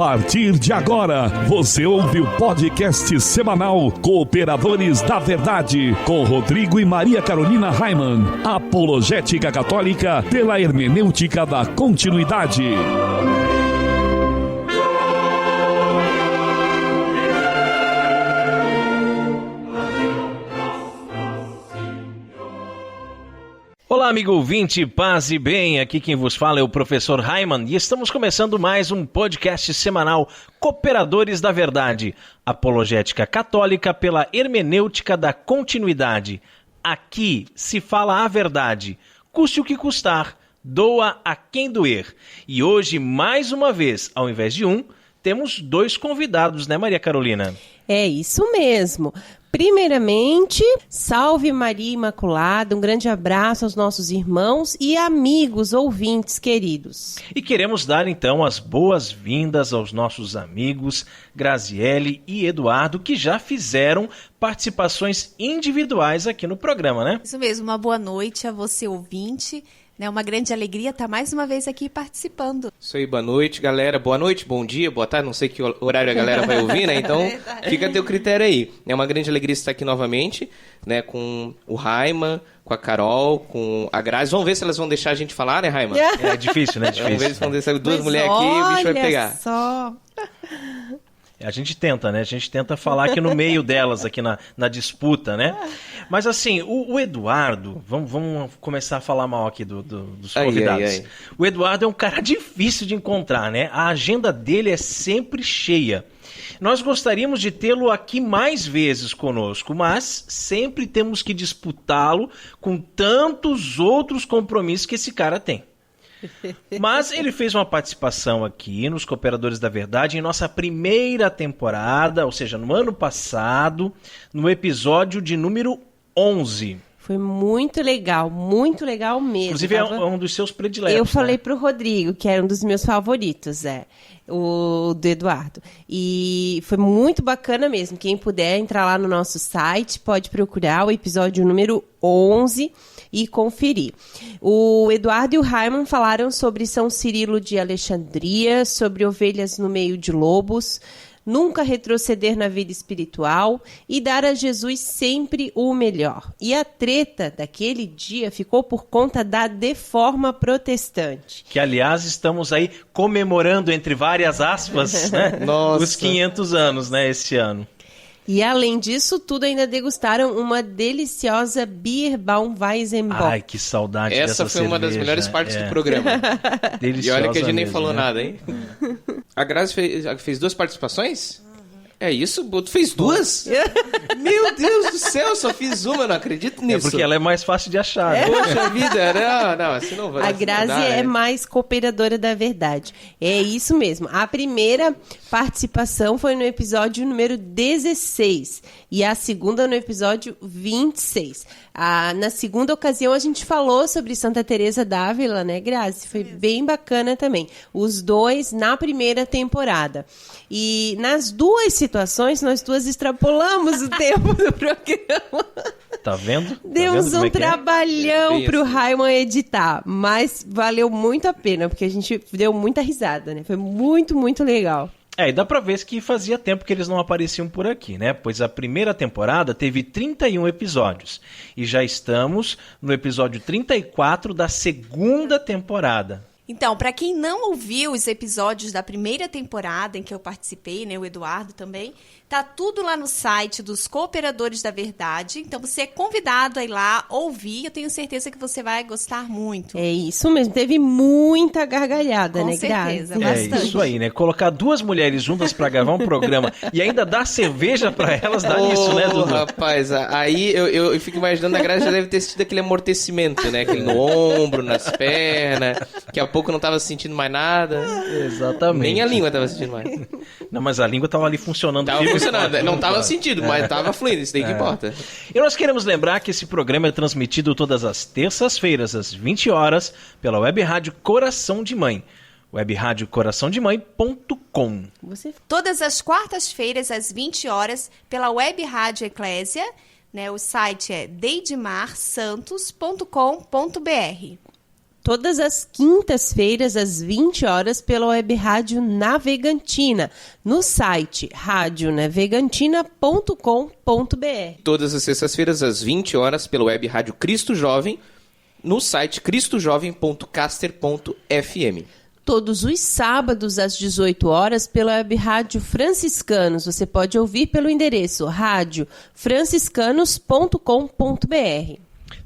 partir de agora, você ouve o podcast semanal Cooperadores da Verdade, com Rodrigo e Maria Carolina Raimann, apologética católica pela hermenêutica da continuidade. Olá, amigo ouvinte, paz e bem, aqui quem vos fala é o professor Raimann e estamos começando mais um podcast semanal Cooperadores da Verdade, apologética católica pela hermenêutica da continuidade. Aqui se fala a verdade, custe o que custar, doa a quem doer. E hoje, mais uma vez, ao invés de um, temos dois convidados, né, Maria Carolina? É isso mesmo. Primeiramente, salve Maria Imaculada, um grande abraço aos nossos irmãos e amigos ouvintes queridos. E queremos dar então as boas-vindas aos nossos amigos Graziele e Eduardo, que já fizeram participações individuais aqui no programa, né? Isso mesmo, uma boa noite a você ouvinte. É uma grande alegria estar mais uma vez aqui participando. Isso aí, boa noite, galera. Boa noite, bom dia, boa tarde. Não sei que horário a galera vai ouvir, né? Então, fica a teu critério aí. É uma grande alegria estar aqui novamente, né? Com o Raimann, com a Carol, com a Grazi. Vamos ver se elas vão deixar a gente falar, né, Raimann? É difícil, né? Vamos ver se vão deixar duas mulheres aqui e o bicho vai pegar. Só. A gente tenta, né? A gente tenta falar aqui no meio delas, aqui na disputa, né? Mas assim, o Eduardo, vamos começar a falar mal aqui dos convidados. Ai. O Eduardo é um cara difícil de encontrar, né? A agenda dele é sempre cheia. Nós gostaríamos de tê-lo aqui mais vezes conosco, mas sempre temos que disputá-lo com tantos outros compromissos que esse cara tem. Mas ele fez uma participação aqui nos Cooperadores da Verdade em nossa primeira temporada, ou seja, no ano passado, no episódio de número 11. Foi muito legal mesmo. Inclusive é um dos seus prediletos. Eu falei né? pro Rodrigo, que era um dos meus favoritos, o do Eduardo. E foi muito bacana mesmo. Quem puder entrar lá no nosso site, pode procurar o episódio número 11 e conferir. O Eduardo e o Raimann falaram sobre São Cirilo de Alexandria, sobre ovelhas no meio de lobos, nunca retroceder na vida espiritual e dar a Jesus sempre o melhor. E a treta daquele dia ficou por conta da Deforma Protestante. Que, aliás, estamos aí comemorando, entre várias aspas, né? Os 500 anos, né, esse ano. E além disso, tudo ainda degustaram uma deliciosa Bierbaum-Weizenbock. Ai, que saudade dessa cerveja. Essa foi uma das melhores partes do programa. Deliciosa. E olha que a gente nem mesmo, falou né? nada, hein? A Grazi fez duas participações? É isso? Tu fez duas? Meu Deus do céu, só fiz uma, eu não acredito nisso. É porque ela é mais fácil de achar. Né? Poxa vida, não, assim não vai. A Grazi é mais cooperadora da verdade. É isso mesmo. A primeira participação foi no episódio número 16 e a segunda no episódio 26. Na segunda ocasião a gente falou sobre Santa Teresa d'Ávila, né, Grazi? Foi bem bacana também. Os dois na primeira temporada. E nas duas situações, nós duas extrapolamos o tempo do programa. Tá vendo? Demos um trabalhão pro Raimann editar, mas valeu muito a pena, porque a gente deu muita risada, né? Foi muito, muito legal. E dá pra ver que fazia tempo que eles não apareciam por aqui, né? Pois a primeira temporada teve 31 episódios. E já estamos no episódio 34 da segunda temporada. Então, para quem não ouviu os episódios da primeira temporada em que eu participei, né, o Eduardo também, tá tudo lá no site dos Cooperadores da Verdade. Então, você é convidado a ir lá ouvir. Eu tenho certeza que você vai gostar muito. É isso mesmo. Teve muita gargalhada, né, Grazi? Com certeza, bastante. É isso aí, né? Colocar duas mulheres juntas para gravar um programa e ainda dar cerveja para elas, dá nisso, né, Dudu? Rapaz, aí eu fico imaginando, a Grazi já deve ter sentido aquele amortecimento, né? Aquele no ombro, nas pernas. Daqui a pouco não tava sentindo mais nada. Exatamente. Nem a língua tava sentindo mais. Não, mas a língua tava ali funcionando. Tava funcionando. Não tava sentindo, mas tava fluindo. Isso daí que importa. E nós queremos lembrar que esse programa é transmitido todas as terças-feiras, às 20 horas, pela Web Rádio Coração de Mãe. webradiocoraçãodemãe.com. Todas as quartas-feiras, às 20 horas, pela Web Rádio Eclésia, né? O site é deidemarsantos.com.br. todas as quintas-feiras, às 20 horas, pela Web Rádio Navegantina, no site radionavegantina.com.br. Todas as sextas-feiras, às 20 horas, pela Web Rádio Cristo Jovem, no site cristojovem.caster.fm. Todos os sábados, às 18 horas, pela Web Rádio Franciscanos. Você pode ouvir pelo endereço radiofranciscanos.com.br.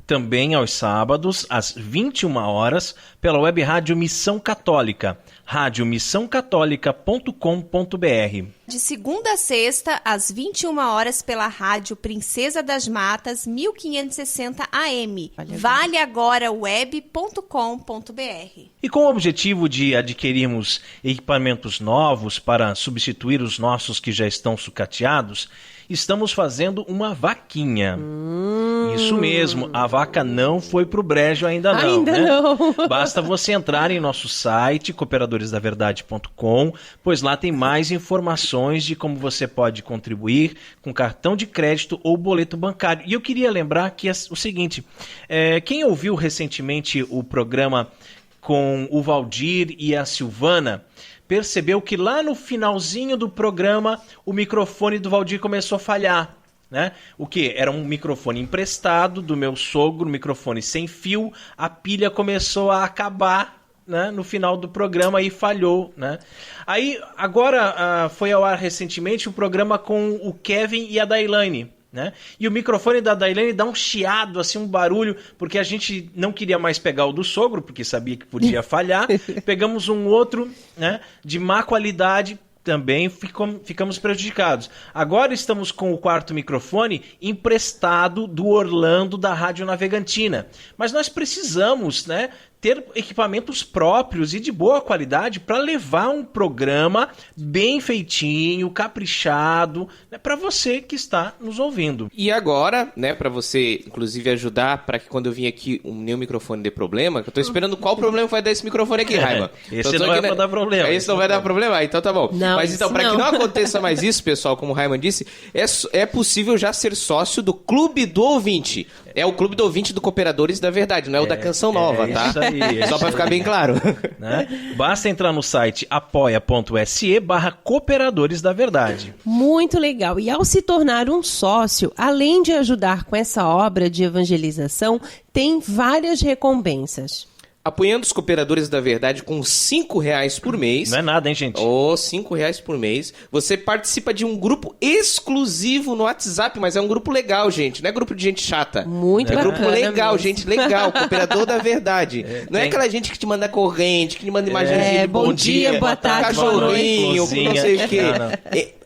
Também aos sábados, às 21 horas, pela Web Rádio Missão Católica, radiomissãocatólica.com.br. De segunda a sexta, às 21 horas, pela Rádio Princesa das Matas, 1560 AM. valeagora.web.com.br. E com o objetivo de adquirirmos equipamentos novos para substituir os nossos que já estão sucateados, estamos fazendo uma vaquinha. Isso mesmo, a vaca não foi pro brejo ainda não. Não. Basta você entrar em nosso site, cooperadoresdaverdade.com, pois lá tem mais informações de como você pode contribuir com cartão de crédito ou boleto bancário. E eu queria lembrar que é o seguinte, quem ouviu recentemente o programa com o Valdir e a Silvana, percebeu que lá no finalzinho do programa o microfone do Valdir começou a falhar, né? O que? Era um microfone emprestado do meu sogro, microfone sem fio, a pilha começou a acabar, né, no final do programa e falhou, né? Aí, agora foi ao ar recentemente o programa com o Kevin e a Dailane, né? E o microfone da Dailane dá um chiado, assim, um barulho, porque a gente não queria mais pegar o do sogro, porque sabia que podia falhar. Pegamos um outro, né, de má qualidade, também ficamos prejudicados. Agora estamos com o quarto microfone emprestado do Orlando da Rádio Navegantina. Mas nós precisamos, né, ter equipamentos próprios e de boa qualidade para levar um programa bem feitinho, caprichado, né, para você que está nos ouvindo. E agora, né, para você, inclusive, ajudar para que quando eu vim aqui nenhum microfone dê problema, que eu tô esperando qual problema vai dar esse microfone aqui, Raima. Esse não vai dar problema. Esse não vai dar problema? Então tá bom. Não, mas então, para que não aconteça mais isso, pessoal, como o Raima disse, é possível já ser sócio do Clube do Ouvinte. É o Clube do Ouvinte do Cooperadores da Verdade, não é o da Canção Nova, tá? Isso aí. Só para ficar bem claro. Né? Basta entrar no site apoia.se/Cooperadores da Verdade. Muito legal. E ao se tornar um sócio, além de ajudar com essa obra de evangelização, tem várias recompensas. Apoiando os Cooperadores da Verdade com R$5 por mês. Não é nada, hein, gente? R$5 por mês. Você participa de um grupo exclusivo no WhatsApp, mas é um grupo legal, gente. Não é grupo de gente chata. Muito é bacana. grupo legal, mesmo. gente legal. Cooperador da Verdade. Não é aquela gente que te manda corrente, que te manda imagens de bom dia, boa tarde, cachorrinho, boa noite, não sei o quê. não.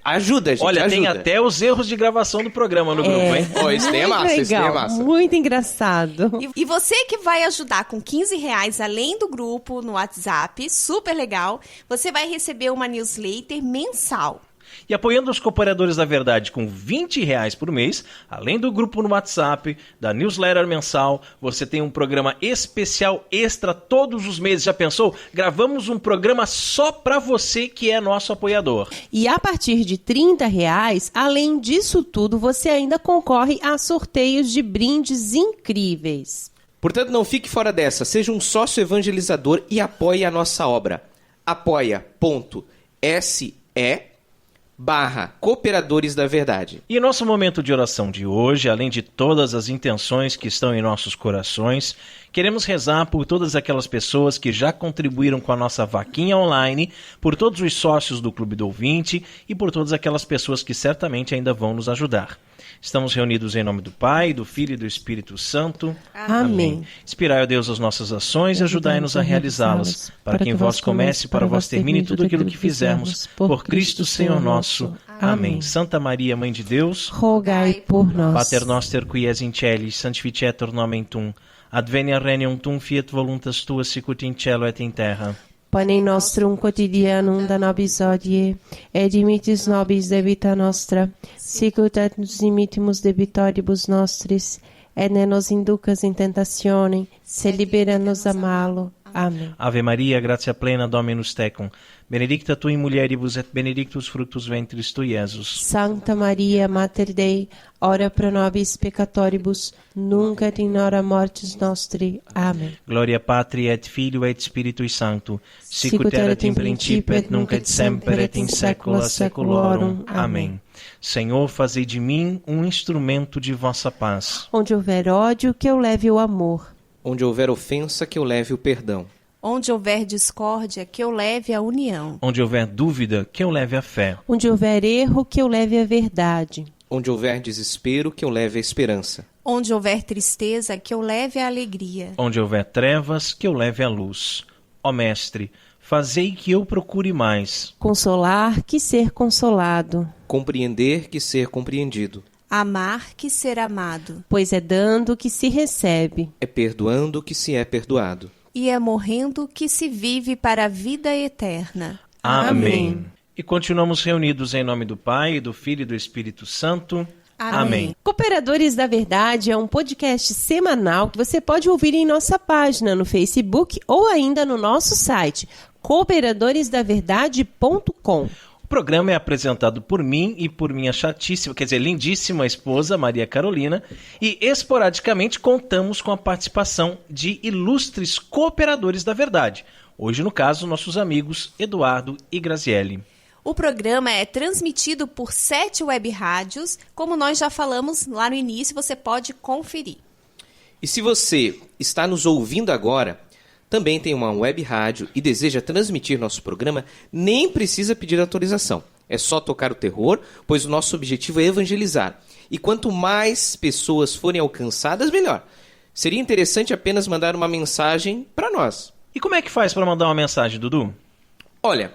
Ajuda, gente, Olha, ajuda. tem até os erros de gravação do programa no grupo, hein? Isso daí é Muito massa, isso daí é legal, massa. muito engraçado. E você que vai ajudar com R$15, além do grupo no WhatsApp, super legal, você vai receber uma newsletter mensal. E apoiando os Cooperadores da Verdade com R$20 por mês, além do grupo no WhatsApp, da newsletter mensal, você tem um programa especial extra todos os meses. Já pensou? Gravamos um programa só para você que é nosso apoiador. E a partir de R$30, além disso tudo, você ainda concorre a sorteios de brindes incríveis. Portanto, não fique fora dessa. Seja um sócio evangelizador e apoie a nossa obra. apoia.se/Cooperadores da Verdade. E nosso momento de oração de hoje, além de todas as intenções que estão em nossos corações, queremos rezar por todas aquelas pessoas que já contribuíram com a nossa vaquinha online, por todos os sócios do Clube do Ouvinte e por todas aquelas pessoas que certamente ainda vão nos ajudar. Estamos reunidos em nome do Pai, do Filho e do Espírito Santo. Amém. Inspirai, ó Deus, as nossas ações e ajudai-nos a realizá-las, para que em vós comece e para vós termine tudo aquilo que fizermos. Por Cristo, Senhor nosso. Amém. Santa Maria, Mãe de Deus, Rogai por nós. Pater noster qui es in celis, sanctificetur nomen tuum, advenia regnum tuum, fiat voluntas tua sicut in cielo et in terra. Panem nostrum quotidianum da nobis hodie, et dimitis nobis debita nostra, sicut et nos dimittimus debitoribus nostris, et ne nos inducas in tentationem, se libera-nos a malo. Amém. Ave Maria, gratia plena, Dominus tecum. Benedicta tu in mulieribus et benedictus fructus ventris tui, Iesus. Santa Maria, Mater Dei, ora pro nobis peccatoribus, nunc et in hora mortis nostri. Amém. Gloria Patri et Filio et Spiritui Sancto, sicut erat in principio et nunc et semper et in saecula saeculorum. Amém. Senhor, fazei de mim um instrumento de vossa paz. Onde houver ódio, que eu leve o amor. Onde houver ofensa, que eu leve o perdão. Onde houver discórdia, que eu leve a união. Onde houver dúvida, que eu leve a fé. Onde houver erro, que eu leve a verdade. Onde houver desespero, que eu leve a esperança. Onde houver tristeza, que eu leve a alegria. Onde houver trevas, que eu leve a luz. Ó Mestre, fazei que eu procure mais. Consolar, que ser consolado. Compreender, que ser compreendido. Amar, que ser amado. Pois é dando que se recebe. É perdoando, que se é perdoado. E é morrendo que se vive para a vida eterna. Amém. E continuamos reunidos em nome do Pai, do Filho e do Espírito Santo. Amém. Cooperadores da Verdade é um podcast semanal que você pode ouvir em nossa página no Facebook ou ainda no nosso site, cooperadoresdaverdade.com. O programa é apresentado por mim e por minha chatíssima, lindíssima esposa, Maria Carolina, e esporadicamente contamos com a participação de ilustres cooperadores da verdade. Hoje, no caso, nossos amigos Eduardo e Graziele. O programa é transmitido por 7 web rádios, como nós já falamos lá no início, você pode conferir. E se você está nos ouvindo agora, também tem uma web rádio e deseja transmitir nosso programa, nem precisa pedir autorização. É só tocar o terror, pois o nosso objetivo é evangelizar. E quanto mais pessoas forem alcançadas, melhor. Seria interessante apenas mandar uma mensagem para nós. E como é que faz para mandar uma mensagem, Dudu? Olha,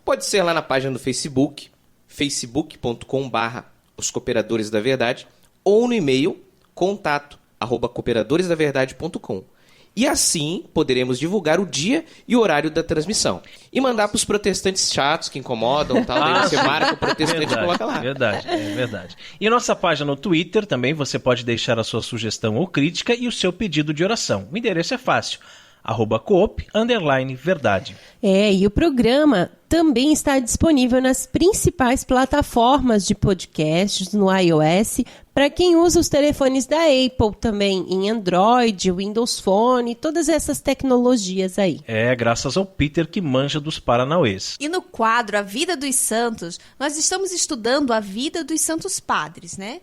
pode ser lá na página do Facebook, facebook.com/Os Cooperadores da Verdade, ou no e-mail contato@cooperadoresdaverdade.com. E assim poderemos divulgar o dia e o horário da transmissão. E mandar para os protestantes chatos que incomodam, tal. Aí você marca o protestante e coloca lá. Verdade. E nossa página no Twitter também você pode deixar a sua sugestão ou crítica e o seu pedido de oração. O endereço é fácil. @coop_verdade. E o programa também está disponível nas principais plataformas de podcasts no iOS, para quem usa os telefones da Apple também, em Android, Windows Phone, todas essas tecnologias aí. Graças ao Peter que manja dos paranauês. E no quadro A Vida dos Santos, nós estamos estudando a vida dos santos padres, né?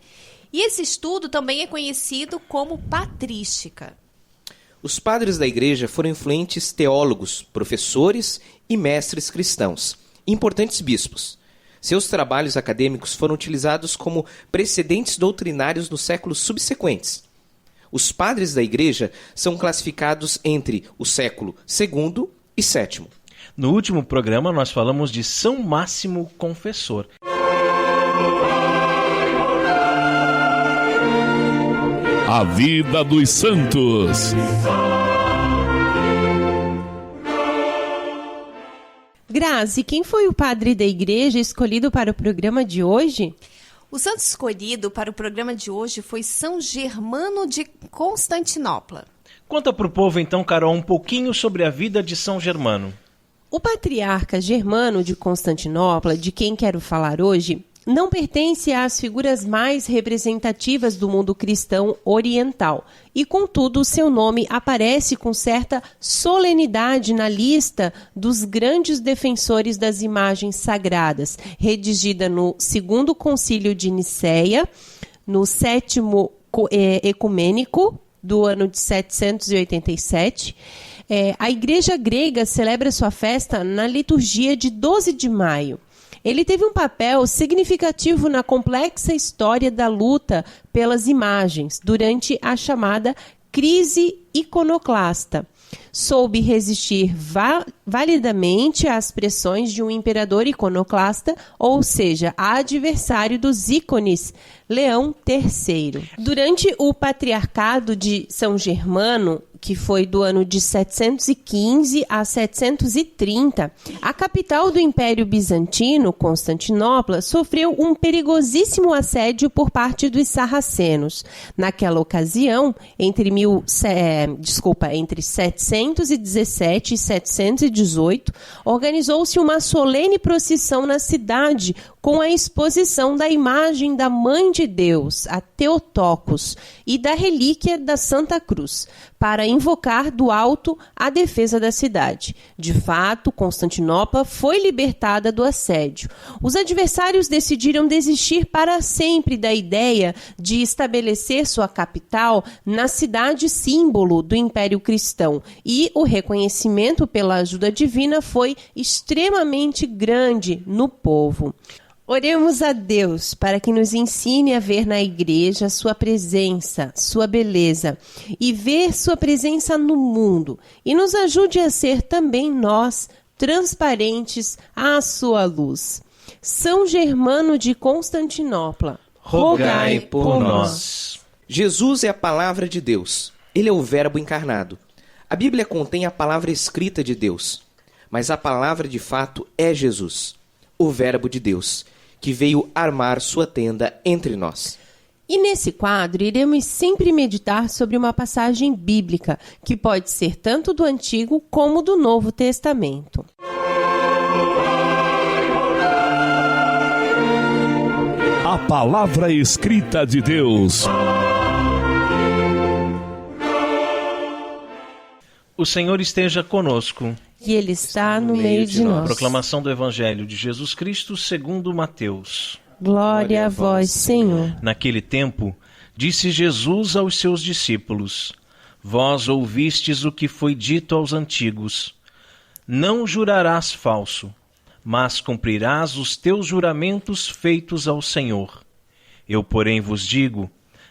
E esse estudo também é conhecido como patrística. Os padres da igreja foram influentes teólogos, professores e mestres cristãos, importantes bispos. Seus trabalhos acadêmicos foram utilizados como precedentes doutrinários nos séculos subsequentes. Os padres da igreja são classificados entre o século II e VII. No último programa nós falamos de São Máximo Confessor. A vida dos santos. Grazi, quem foi o padre da igreja escolhido para o programa de hoje? O santo escolhido para o programa de hoje foi São Germano de Constantinopla. Conta para o povo então, Carol, um pouquinho sobre a vida de São Germano. O patriarca Germano de Constantinopla, de quem quero falar hoje, não pertence às figuras mais representativas do mundo cristão oriental e, contudo, seu nome aparece com certa solenidade na lista dos grandes defensores das imagens sagradas, redigida no Segundo Concílio de Nicéia, no Sétimo Ecumênico, do ano de 787. A Igreja grega celebra sua festa na liturgia de 12 de maio. Ele teve um papel significativo na complexa história da luta pelas imagens durante a chamada crise iconoclasta. Soube resistir validamente às pressões de um imperador iconoclasta, ou seja, adversário dos ícones, Leão III. Durante o patriarcado de São Germano, que foi do ano de 715 a 730, a capital do Império Bizantino, Constantinopla, sofreu um perigosíssimo assédio por parte dos sarracenos. Naquela ocasião, entre 717 e 718, organizou-se uma solene procissão na cidade com a exposição da imagem da Mãe de Deus, a Theotokos, e da relíquia da Santa Cruz, para invocar do alto a defesa da cidade. De fato, Constantinopla foi libertada do assédio. Os adversários decidiram desistir para sempre da ideia de estabelecer sua capital na cidade símbolo do Império Cristão, e o reconhecimento pela ajuda divina foi extremamente grande no povo. Oremos a Deus para que nos ensine a ver na igreja sua presença, sua beleza, e ver sua presença no mundo, e nos ajude a ser também nós transparentes à sua luz. São Germano de Constantinopla, rogai por nós. Jesus é a palavra de Deus. Ele é o Verbo encarnado. A Bíblia contém a palavra escrita de Deus, mas a palavra de fato é Jesus, o Verbo de Deus, que veio armar sua tenda entre nós. E nesse quadro, iremos sempre meditar sobre uma passagem bíblica, que pode ser tanto do Antigo como do Novo Testamento. A palavra escrita de Deus. O Senhor esteja conosco. E Ele está no meio de nós. Proclamação do Evangelho de Jesus Cristo segundo Mateus. Glória a vós, Senhor. Naquele tempo, disse Jesus aos seus discípulos: Vós ouvistes o que foi dito aos antigos: Não jurarás falso, mas cumprirás os teus juramentos feitos ao Senhor. Eu, porém, vos digo: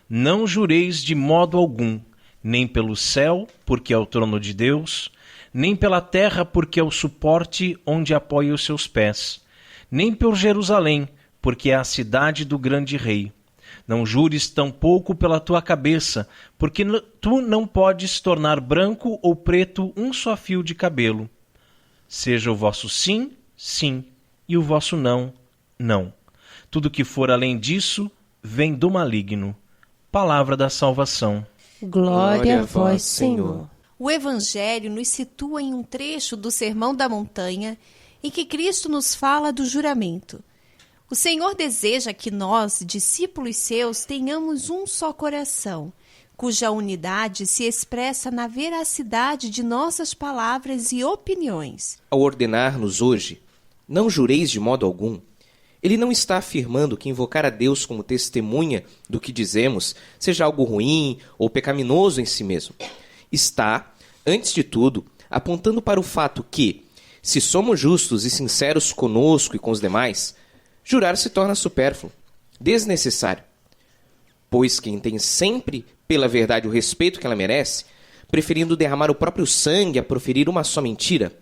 não jureis de modo algum, nem pelo céu, porque é o trono de Deus, nem pela terra, porque é o suporte onde apoia os seus pés, nem por Jerusalém, porque é a cidade do grande rei. Não jures tampouco pela tua cabeça, porque tu não podes tornar branco ou preto um só fio de cabelo. Seja o vosso sim, sim, e o vosso não, não. Tudo que for além disso, vem do maligno. Palavra da salvação. Glória a vós, Senhor. O Evangelho nos situa em um trecho do Sermão da Montanha em que Cristo nos fala do juramento. O Senhor deseja que nós, discípulos seus, tenhamos um só coração, cuja unidade se expressa na veracidade de nossas palavras e opiniões. Ao ordenar-nos hoje, não jureis de modo algum, ele não está afirmando que invocar a Deus como testemunha do que dizemos seja algo ruim ou pecaminoso em si mesmo. Está, antes de tudo, apontando para o fato que, se somos justos e sinceros conosco e com os demais, jurar se torna supérfluo, desnecessário. Pois quem tem sempre pela verdade o respeito que ela merece, preferindo derramar o próprio sangue a proferir uma só mentira,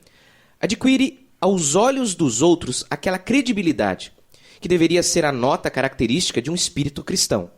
adquire aos olhos dos outros aquela credibilidade que deveria ser a nota característica de um espírito cristão.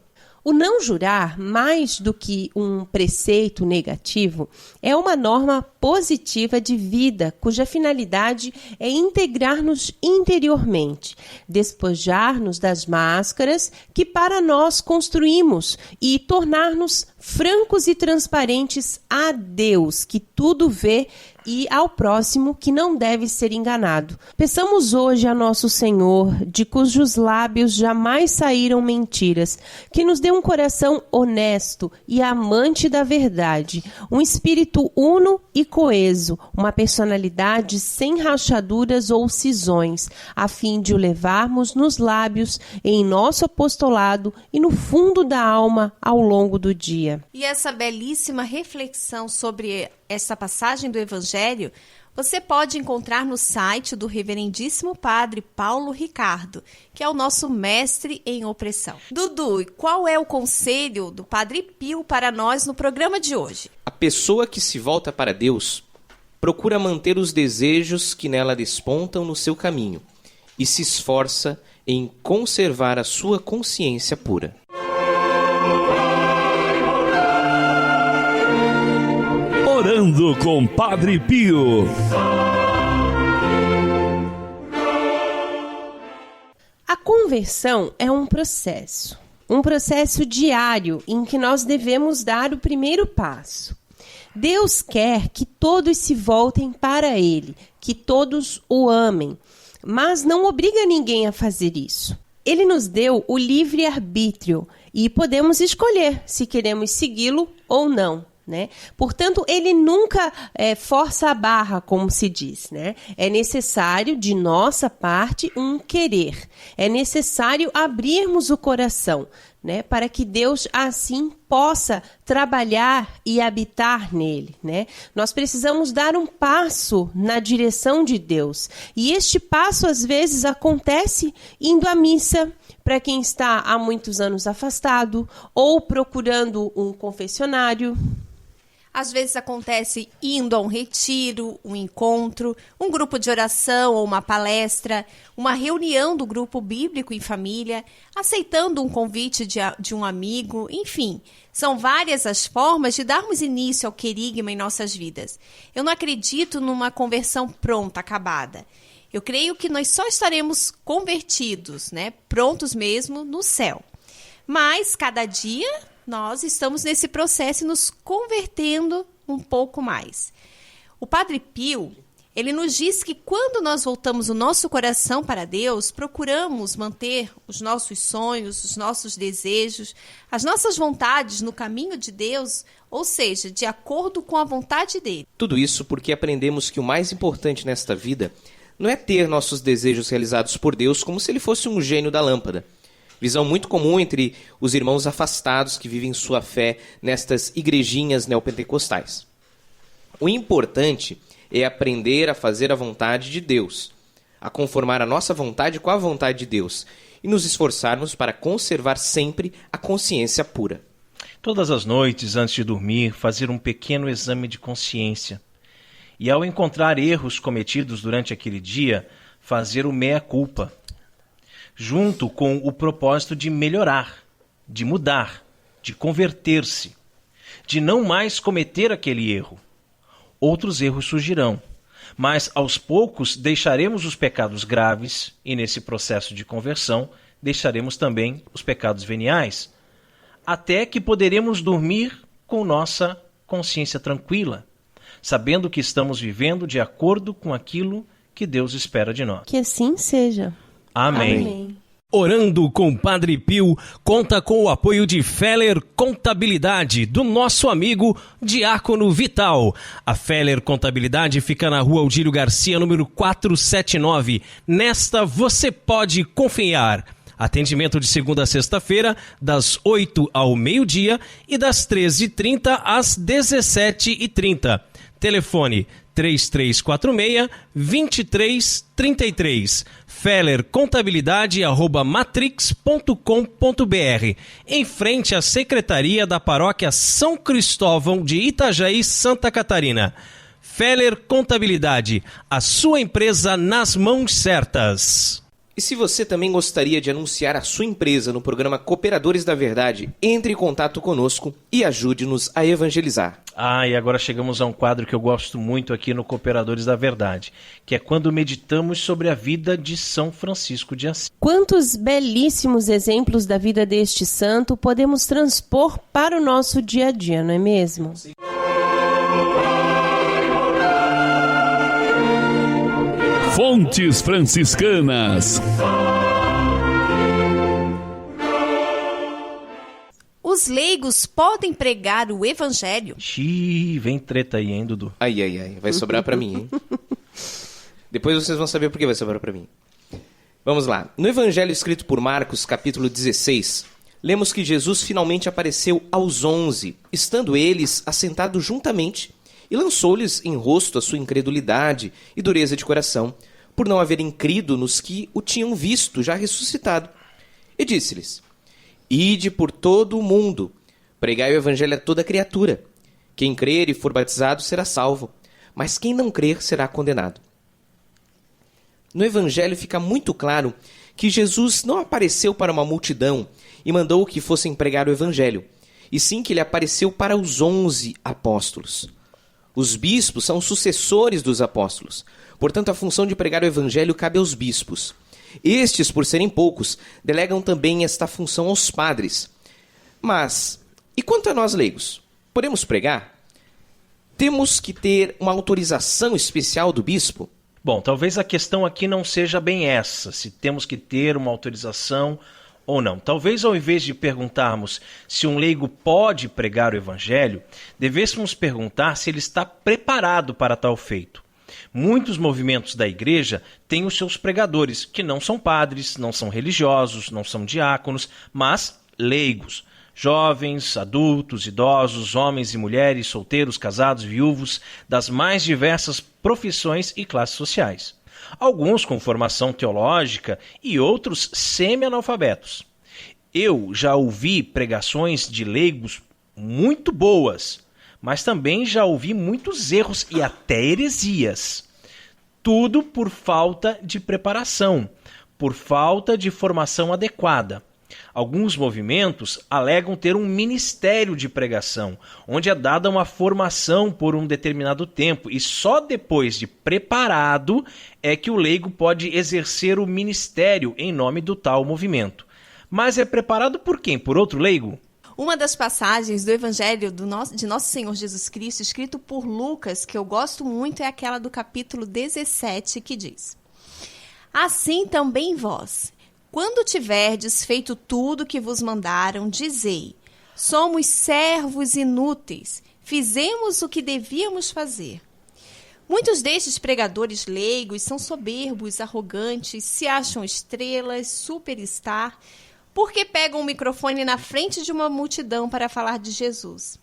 O não jurar, mais do que um preceito negativo, é uma norma positiva de vida, cuja finalidade é integrar-nos interiormente, despojar-nos das máscaras que para nós construímos e tornar-nos francos e transparentes a Deus, que tudo vê, e ao próximo, que não deve ser enganado. Peçamos hoje a nosso Senhor, de cujos lábios jamais saíram mentiras, que nos dê um coração honesto e amante da verdade, um espírito uno e coeso, uma personalidade sem rachaduras ou cisões, a fim de o levarmos nos lábios, em nosso apostolado e no fundo da alma ao longo do dia. E essa belíssima reflexão sobre essa passagem do Evangelho você pode encontrar no site do Reverendíssimo Padre Paulo Ricardo, que é o nosso mestre em opressão. Dudu, qual é o conselho do Padre Pio para nós no programa de hoje? A pessoa que se volta para Deus procura manter os desejos que nela despontam no seu caminho e se esforça em conservar a sua consciência pura. Orando com Padre Pio. A conversão é um processo diário em que nós devemos dar o primeiro passo. Deus quer que todos se voltem para Ele, que todos o amem, mas não obriga ninguém a fazer isso. Ele nos deu o livre-arbítrio e podemos escolher se queremos segui-lo ou não, né? Portanto, ele nunca força a barra, como se diz, né? É necessário, de nossa parte, um querer. É necessário abrirmos o coração, né? Para que Deus, assim, possa trabalhar e habitar nele, né? Nós precisamos dar um passo na direção de Deus. E este passo, às vezes, acontece indo à missa, para quem está há muitos anos afastado, ou procurando um confessionário. Às vezes acontece indo a um retiro, um encontro, um grupo de oração ou uma palestra, uma reunião do grupo bíblico em família, aceitando um convite de um amigo, enfim. São várias as formas de darmos início ao querigma em nossas vidas. Eu não acredito numa conversão pronta, acabada. Eu creio que nós só estaremos convertidos, né, prontos mesmo no céu. Mas, cada dia, nós estamos nesse processo e nos convertendo um pouco mais. O Padre Pio, ele nos diz que quando nós voltamos o nosso coração para Deus, procuramos manter os nossos sonhos, os nossos desejos, as nossas vontades no caminho de Deus, ou seja, de acordo com a vontade dele. Tudo isso porque aprendemos que o mais importante nesta vida não é ter nossos desejos realizados por Deus como se ele fosse um gênio da lâmpada. Visão muito comum entre os irmãos afastados que vivem sua fé nestas igrejinhas neopentecostais. O importante é aprender a fazer a vontade de Deus, a conformar a nossa vontade com a vontade de Deus e nos esforçarmos para conservar sempre a consciência pura. Todas as noites, antes de dormir, fazer um pequeno exame de consciência. E ao encontrar erros cometidos durante aquele dia, fazer o mea-culpa, junto com o propósito de melhorar, de mudar, de converter-se, de não mais cometer aquele erro. Outros erros surgirão, mas aos poucos deixaremos os pecados graves e nesse processo de conversão deixaremos também os pecados veniais, até que poderemos dormir com nossa consciência tranquila, sabendo que estamos vivendo de acordo com aquilo que Deus espera de nós. Que assim seja. Amém. Amém. Orando com Padre Pio conta com o apoio de Feller Contabilidade, do nosso amigo Diácono Vital. A Feller Contabilidade fica na rua Aldílio Garcia, número 479. Nesta você pode confiar. Atendimento de segunda a sexta-feira, das 8 ao meio-dia e das 13h30 às 17h30. Telefone 3346-2333. fellercontabilidade@matrix.com.br, em frente à Secretaria da Paróquia São Cristóvão de Itajaí, Santa Catarina. Feller Contabilidade, a sua empresa nas mãos certas. E se você também gostaria de anunciar a sua empresa no programa Cooperadores da Verdade, entre em contato conosco e ajude-nos a evangelizar. E agora chegamos a um quadro que eu gosto muito aqui no Cooperadores da Verdade, que é quando meditamos sobre a vida de São Francisco de Assis. Quantos belíssimos exemplos da vida deste santo podemos transpor para o nosso dia a dia, não é mesmo? Sim. Fontes franciscanas. Os leigos podem pregar o evangelho? Vem treta aí, hein, Dudu? Ai, vai sobrar pra mim, hein? Depois vocês vão saber por que vai sobrar pra mim. Vamos lá. No evangelho escrito por Marcos, capítulo 16, lemos que Jesus finalmente apareceu aos 11, estando eles assentados juntamente, e lançou-lhes em rosto a sua incredulidade e dureza de coração, por não haverem crido nos que o tinham visto já ressuscitado. E disse-lhes: Ide por todo o mundo, pregai o evangelho a toda criatura. Quem crer e for batizado será salvo, mas quem não crer será condenado. No evangelho fica muito claro que Jesus não apareceu para uma multidão e mandou que fossem pregar o evangelho, e sim que ele apareceu para os 11 apóstolos. Os bispos são sucessores dos apóstolos. Portanto, a função de pregar o evangelho cabe aos bispos. Estes, por serem poucos, delegam também esta função aos padres. Mas, e quanto a nós leigos? Podemos pregar? Temos que ter uma autorização especial do bispo? Bom, talvez a questão aqui não seja bem essa, se temos que ter uma autorização ou não. Talvez ao invés de perguntarmos se um leigo pode pregar o evangelho, devêssemos perguntar se ele está preparado para tal feito. Muitos movimentos da igreja têm os seus pregadores, que não são padres, não são religiosos, não são diáconos, mas leigos. Jovens, adultos, idosos, homens e mulheres, solteiros, casados, viúvos, das mais diversas profissões e classes sociais. Alguns com formação teológica e outros semi-analfabetos. Eu já ouvi pregações de leigos muito boas, mas também já ouvi muitos erros e até heresias. Tudo por falta de preparação, por falta de formação adequada. Alguns movimentos alegam ter um ministério de pregação, onde é dada uma formação por um determinado tempo e só depois de preparado é que o leigo pode exercer o ministério em nome do tal movimento. Mas é preparado por quem? Por outro leigo? Uma das passagens do Evangelho de Nosso Senhor Jesus Cristo, escrito por Lucas, que eu gosto muito, é aquela do capítulo 17, que diz: Assim também vós, quando tiverdes feito tudo que vos mandaram, dizei: somos servos inúteis, fizemos o que devíamos fazer. Muitos destes pregadores leigos são soberbos, arrogantes, se acham estrelas, superstar, porque pegam o microfone na frente de uma multidão para falar de Jesus.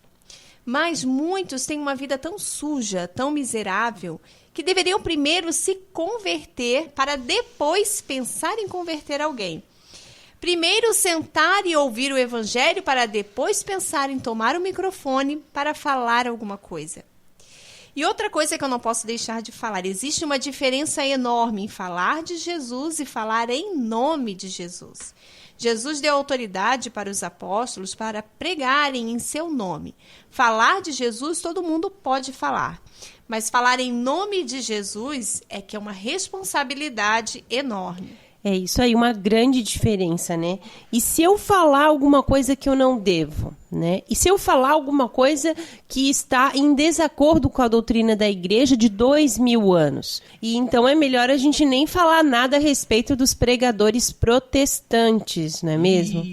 Mas muitos têm uma vida tão suja, tão miserável, que deveriam primeiro se converter para depois pensar em converter alguém. Primeiro sentar e ouvir o evangelho para depois pensar em tomar o microfone para falar alguma coisa. E outra coisa que eu não posso deixar de falar, existe uma diferença enorme em falar de Jesus e falar em nome de Jesus. Jesus deu autoridade para os apóstolos para pregarem em seu nome. Falar de Jesus todo mundo pode falar, mas falar em nome de Jesus é que é uma responsabilidade enorme. É isso aí, uma grande diferença, né? E se eu falar alguma coisa que eu não devo, né? E se eu falar alguma coisa que está em desacordo com a doutrina da igreja de 2000 anos? E então é melhor a gente nem falar nada a respeito dos pregadores protestantes, não é mesmo?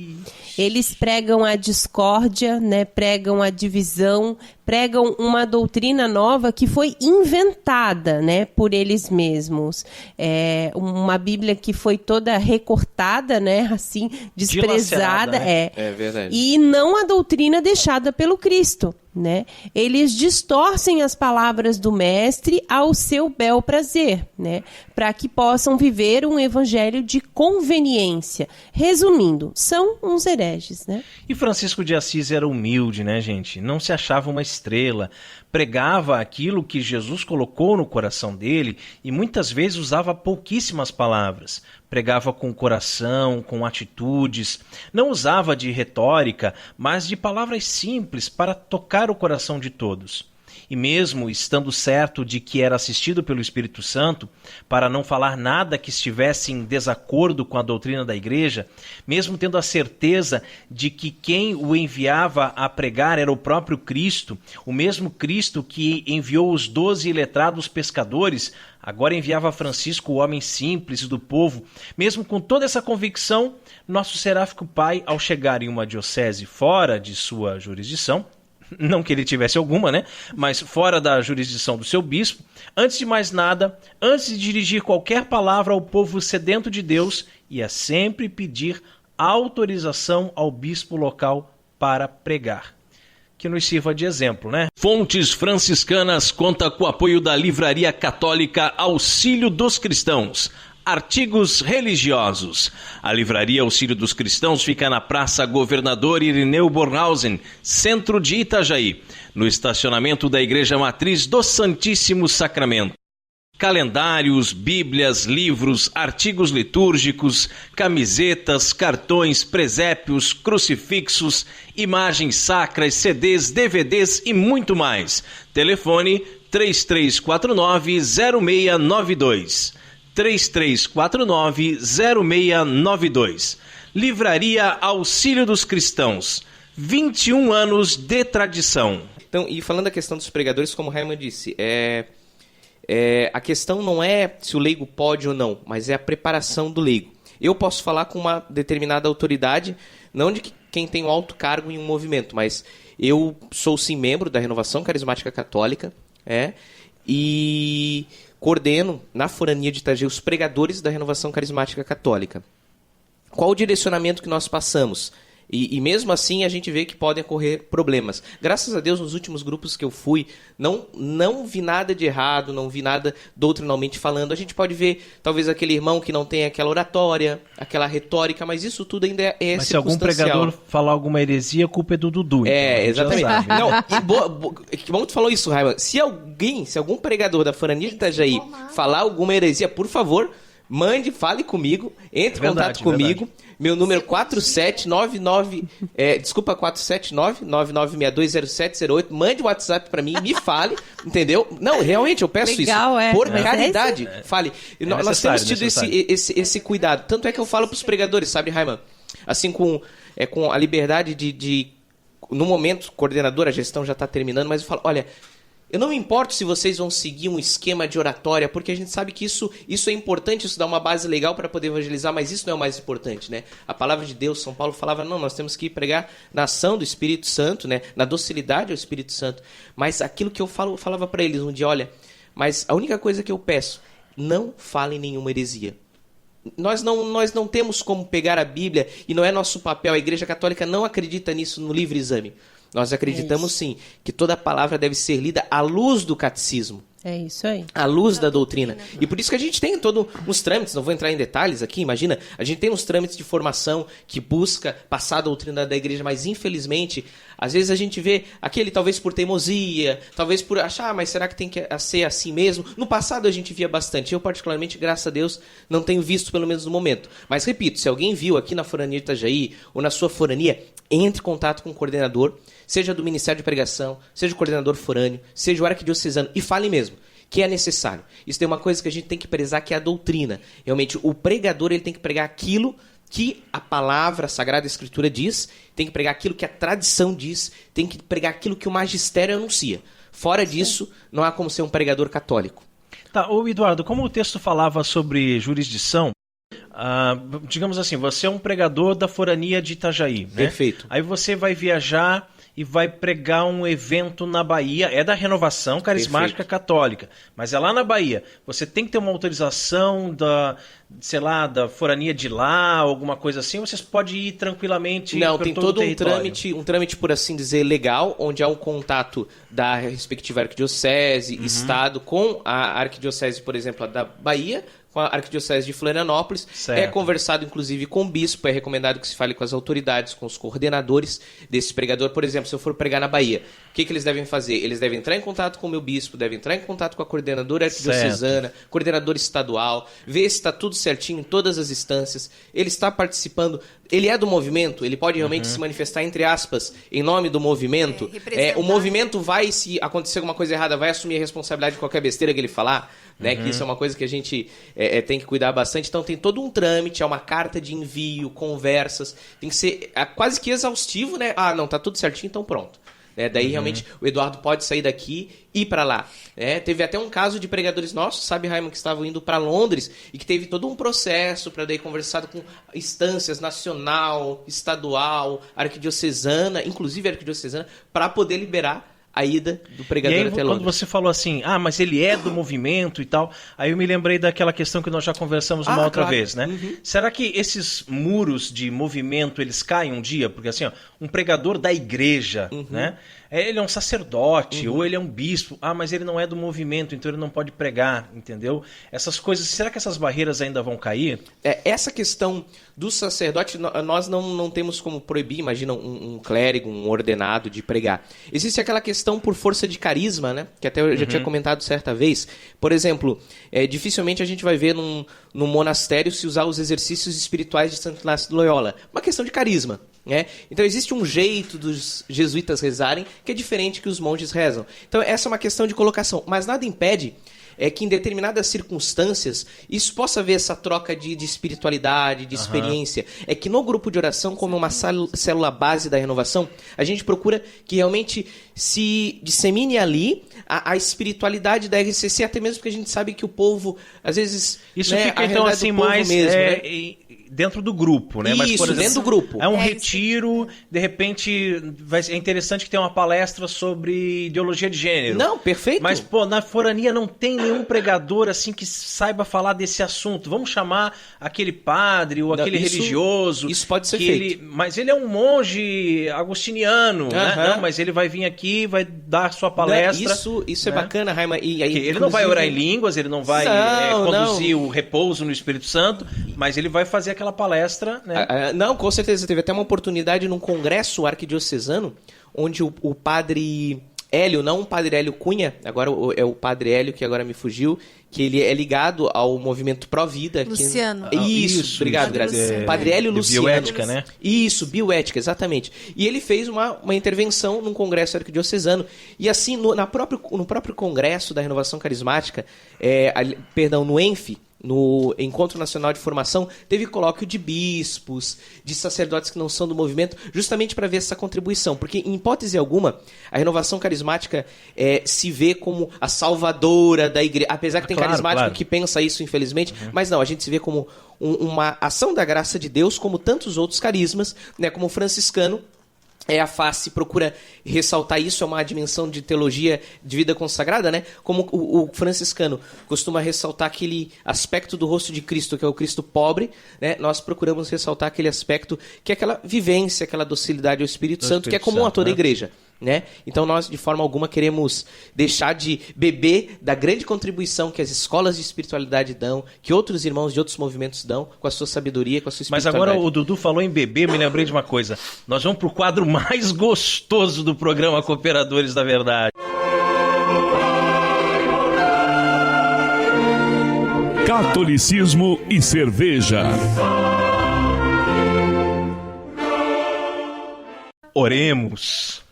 Eles pregam a discórdia, né? Pregam a divisão, pregam uma doutrina nova que foi inventada, né, por eles mesmos. É uma Bíblia que foi toda recortada, né, assim, desprezada. Né? É verdade. E não a doutrina deixada pelo Cristo, né? Eles distorcem as palavras do mestre ao seu bel prazer, né, para que possam viver um evangelho de conveniência. Resumindo, são uns hereges, né? E Francisco de Assis era humilde, né, gente? Não se achava uma estrela, pregava aquilo que Jesus colocou no coração dele e muitas vezes usava pouquíssimas palavras. Pregava com o coração, com atitudes, não usava de retórica, mas de palavras simples para tocar o coração de todos. E mesmo estando certo de que era assistido pelo Espírito Santo, para não falar nada que estivesse em desacordo com a doutrina da igreja, mesmo tendo a certeza de que quem o enviava a pregar era o próprio Cristo, o mesmo Cristo que enviou os 12 letrados pescadores, agora enviava Francisco, o homem simples do povo. Mesmo com toda essa convicção, nosso seráfico pai, ao chegar em uma diocese fora de sua jurisdição, não que ele tivesse alguma, né? Mas fora da jurisdição do seu bispo, antes de mais nada, antes de dirigir qualquer palavra ao povo sedento de Deus, ia sempre pedir autorização ao bispo local para pregar. Que nos sirva de exemplo, né? Fontes Franciscanas conta com o apoio da Livraria Católica Auxílio dos Cristãos. Artigos religiosos. A Livraria Auxílio dos Cristãos fica na Praça Governador Irineu Bornhausen, centro de Itajaí, no estacionamento da Igreja Matriz do Santíssimo Sacramento. Calendários, bíblias, livros, artigos litúrgicos, camisetas, cartões, presépios, crucifixos, imagens sacras, CDs, DVDs e muito mais. Telefone 3349-0692. 3349-0692. Livraria Auxílio dos Cristãos. 21 anos de tradição. Então, e falando da questão dos pregadores, como o Raiman disse, a questão não é se o leigo pode ou não, mas é a preparação do leigo. Eu posso falar com uma determinada autoridade, não de quem tem um alto cargo em um movimento, mas eu sou sim membro da Renovação Carismática Católica, e coordeno na Forania de Itajaí os pregadores da Renovação Carismática Católica. Qual o direcionamento que nós passamos? E mesmo assim a gente vê que podem ocorrer problemas. Graças a Deus, nos últimos grupos que eu fui, não vi nada de errado, não vi nada doutrinalmente falando. A gente pode ver, talvez, aquele irmão que não tem aquela oratória, aquela retórica, mas isso tudo ainda é mas se algum pregador falar alguma heresia, a culpa é do Dudu. Exatamente. Não, que bom que tu falou isso, Raiman. Se algum pregador da Forania de Itajaí falar alguma heresia, por favor, fale comigo, entre em contato comigo. Meu número 479-99620708. Mande um WhatsApp pra mim, me fale, entendeu? Não, realmente, eu peço legal, isso. Por caridade, fale. Nós temos tido esse cuidado. Tanto é que eu falo pros pregadores, sabe, Raiman? Assim, com a liberdade de no momento, coordenador, a gestão já está terminando, mas eu falo, olha, eu não me importo se vocês vão seguir um esquema de oratória, porque a gente sabe que isso é importante, isso dá uma base legal para poder evangelizar, mas isso não é o mais importante, né? A palavra de Deus, São Paulo falava, não, nós temos que pregar na ação do Espírito Santo, né? Na docilidade ao Espírito Santo. Mas aquilo que eu falava para eles um dia, olha, mas a única coisa que eu peço, não falem nenhuma heresia. Nós não temos como pegar a Bíblia, e não é nosso papel, a Igreja Católica não acredita nisso no livre exame. Nós acreditamos sim que toda palavra deve ser lida à luz do catecismo. É isso aí. À luz da doutrina. E por isso que a gente tem todos uns trâmites, não vou entrar em detalhes aqui, imagina, a gente tem uns trâmites de formação que busca passar a doutrina da igreja, mas infelizmente, às vezes a gente vê aquele talvez por teimosia, talvez por achar, mas será que tem que ser assim mesmo? No passado a gente via bastante, eu particularmente, graças a Deus, não tenho visto pelo menos no momento. Mas repito, se alguém viu aqui na Forania de Itajaí, ou na sua forania, entre em contato com o coordenador, seja do Ministério de Pregação, seja o coordenador forâneo, seja o arquidiocesano, e fale mesmo, que é necessário. Isso tem uma coisa que a gente tem que prezar, que é a doutrina. Realmente, o pregador ele tem que pregar aquilo que a palavra, a Sagrada Escritura diz, tem que pregar aquilo que a tradição diz, tem que pregar aquilo que o magistério anuncia. Fora disso, não há como ser um pregador católico. Tá, ô Eduardo, como o texto falava sobre jurisdição, digamos assim, você é um pregador da Forania de Itajaí, né? Perfeito. Aí você vai viajar e vai pregar um evento na Bahia, é da Renovação Carismática Católica, mas é lá na Bahia. Você tem que ter uma autorização da Forania de lá, alguma coisa assim, ou você pode ir tranquilamente? Não, tem todo um trâmite, por assim dizer, legal, onde há um contato da respectiva arquidiocese, estado, com a arquidiocese, por exemplo, da Bahia, com a Arquidiocese de Florianópolis. Certo. É conversado, inclusive, com o bispo, é recomendado que se fale com as autoridades, com os coordenadores desse pregador. Por exemplo, se eu for pregar na Bahia, o que eles devem fazer? Eles devem entrar em contato com o meu bispo, devem entrar em contato com a coordenadora arquidiocesana, coordenadora estadual, ver se está tudo certinho em todas as instâncias, ele está participando, ele é do movimento, ele pode realmente se manifestar, entre aspas, em nome do movimento. O movimento vai, se acontecer alguma coisa errada, vai assumir a responsabilidade de qualquer besteira que ele falar, né? Que isso é uma coisa que a gente tem que cuidar bastante. Então tem todo um trâmite, é uma carta de envio, conversas, tem que ser quase que exaustivo, né? Ah, não, tá tudo certinho, então pronto. Daí realmente o Eduardo pode sair daqui e ir para lá. Teve até um caso de pregadores nossos, sabe, Raiman, que estavam indo para Londres e que teve todo um processo para daí conversado com instâncias nacional, estadual, arquidiocesana, inclusive arquidiocesana, para poder liberar a ida do pregador e aí, até Londres. Quando você falou assim, mas ele é do movimento e tal, aí eu me lembrei daquela questão que nós já conversamos uma outra vez, né? Será que esses muros de movimento, eles caem um dia? Porque assim, um pregador da igreja, né? ele é um sacerdote, ou ele é um bispo. Ah, mas ele não é do movimento, então ele não pode pregar, entendeu? Essas coisas, será que essas barreiras ainda vão cair? Essa questão do sacerdote, nós não temos como proibir, imagina um clérigo, um ordenado de pregar. Existe aquela questão por força de carisma, né? Que até eu já tinha comentado certa vez. Por exemplo, dificilmente a gente vai ver num monastério se usar os exercícios espirituais de Santo Inácio de Loyola. Uma questão de carisma. Então existe um jeito dos jesuítas rezarem que é diferente que os monges rezam. Então essa é uma questão de colocação, mas nada impede que em determinadas circunstâncias isso possa haver essa troca de espiritualidade, de experiência. É que no grupo de oração, como uma célula base da renovação, a gente procura que realmente se dissemine ali a espiritualidade da RCC, até mesmo porque a gente sabe que o povo, às vezes... Isso fica então assim mais... mesmo, dentro do grupo, né? Isso, mas, por exemplo, dentro do grupo. É um retiro, de repente, é interessante que tenha uma palestra sobre ideologia de gênero. Não, perfeito. Mas, na forania não tem nenhum pregador assim que saiba falar desse assunto. Vamos chamar aquele padre ou aquele religioso. Isso pode ser feito. Mas ele é um monge agostiniano, né? Não, mas ele vai vir aqui, vai dar sua palestra. Isso é bacana, Raima. E aí, ele não vai orar em línguas, ele não vai conduzir o repouso no Espírito Santo, mas ele vai fazer aquela palestra, né? Não, com certeza. Teve até uma oportunidade num congresso arquidiocesano, onde o padre Hélio, não o padre Hélio Cunha, agora é o padre Hélio, que agora me fugiu, que ele é ligado ao movimento Pró-Vida. Luciano. Isso, obrigado, Grazi. Padre Hélio Luciano. Bioética, né? Isso, bioética, exatamente. E ele fez uma intervenção num congresso arquidiocesano. E assim, no próprio congresso da Renovação Carismática, no ENF, no Encontro Nacional de Formação, teve colóquio de bispos, de sacerdotes que não são do movimento, justamente para ver essa contribuição. Porque, em hipótese alguma, a renovação carismática se vê como a salvadora da igreja. Apesar que tem carismático que pensa isso, infelizmente, mas não, a gente se vê como uma ação da graça de Deus, como tantos outros carismas, né, como o franciscano. A face procura ressaltar isso, é uma dimensão de teologia de vida consagrada, né? Como o franciscano costuma ressaltar aquele aspecto do rosto de Cristo, que é o Cristo pobre, né? Nós procuramos ressaltar aquele aspecto que é aquela vivência, aquela docilidade ao Espírito Santo, que é comum a toda a igreja. Né? Então nós de forma alguma queremos deixar de beber da grande contribuição que as escolas de espiritualidade dão, que outros irmãos de outros movimentos dão, com a sua sabedoria, com a sua espiritualidade. Mas agora o Dudu falou em beber, me lembrei de uma coisa. Nós vamos pro quadro mais gostoso do programa Cooperadores da Verdade. Catolicismo e cerveja. Oremos.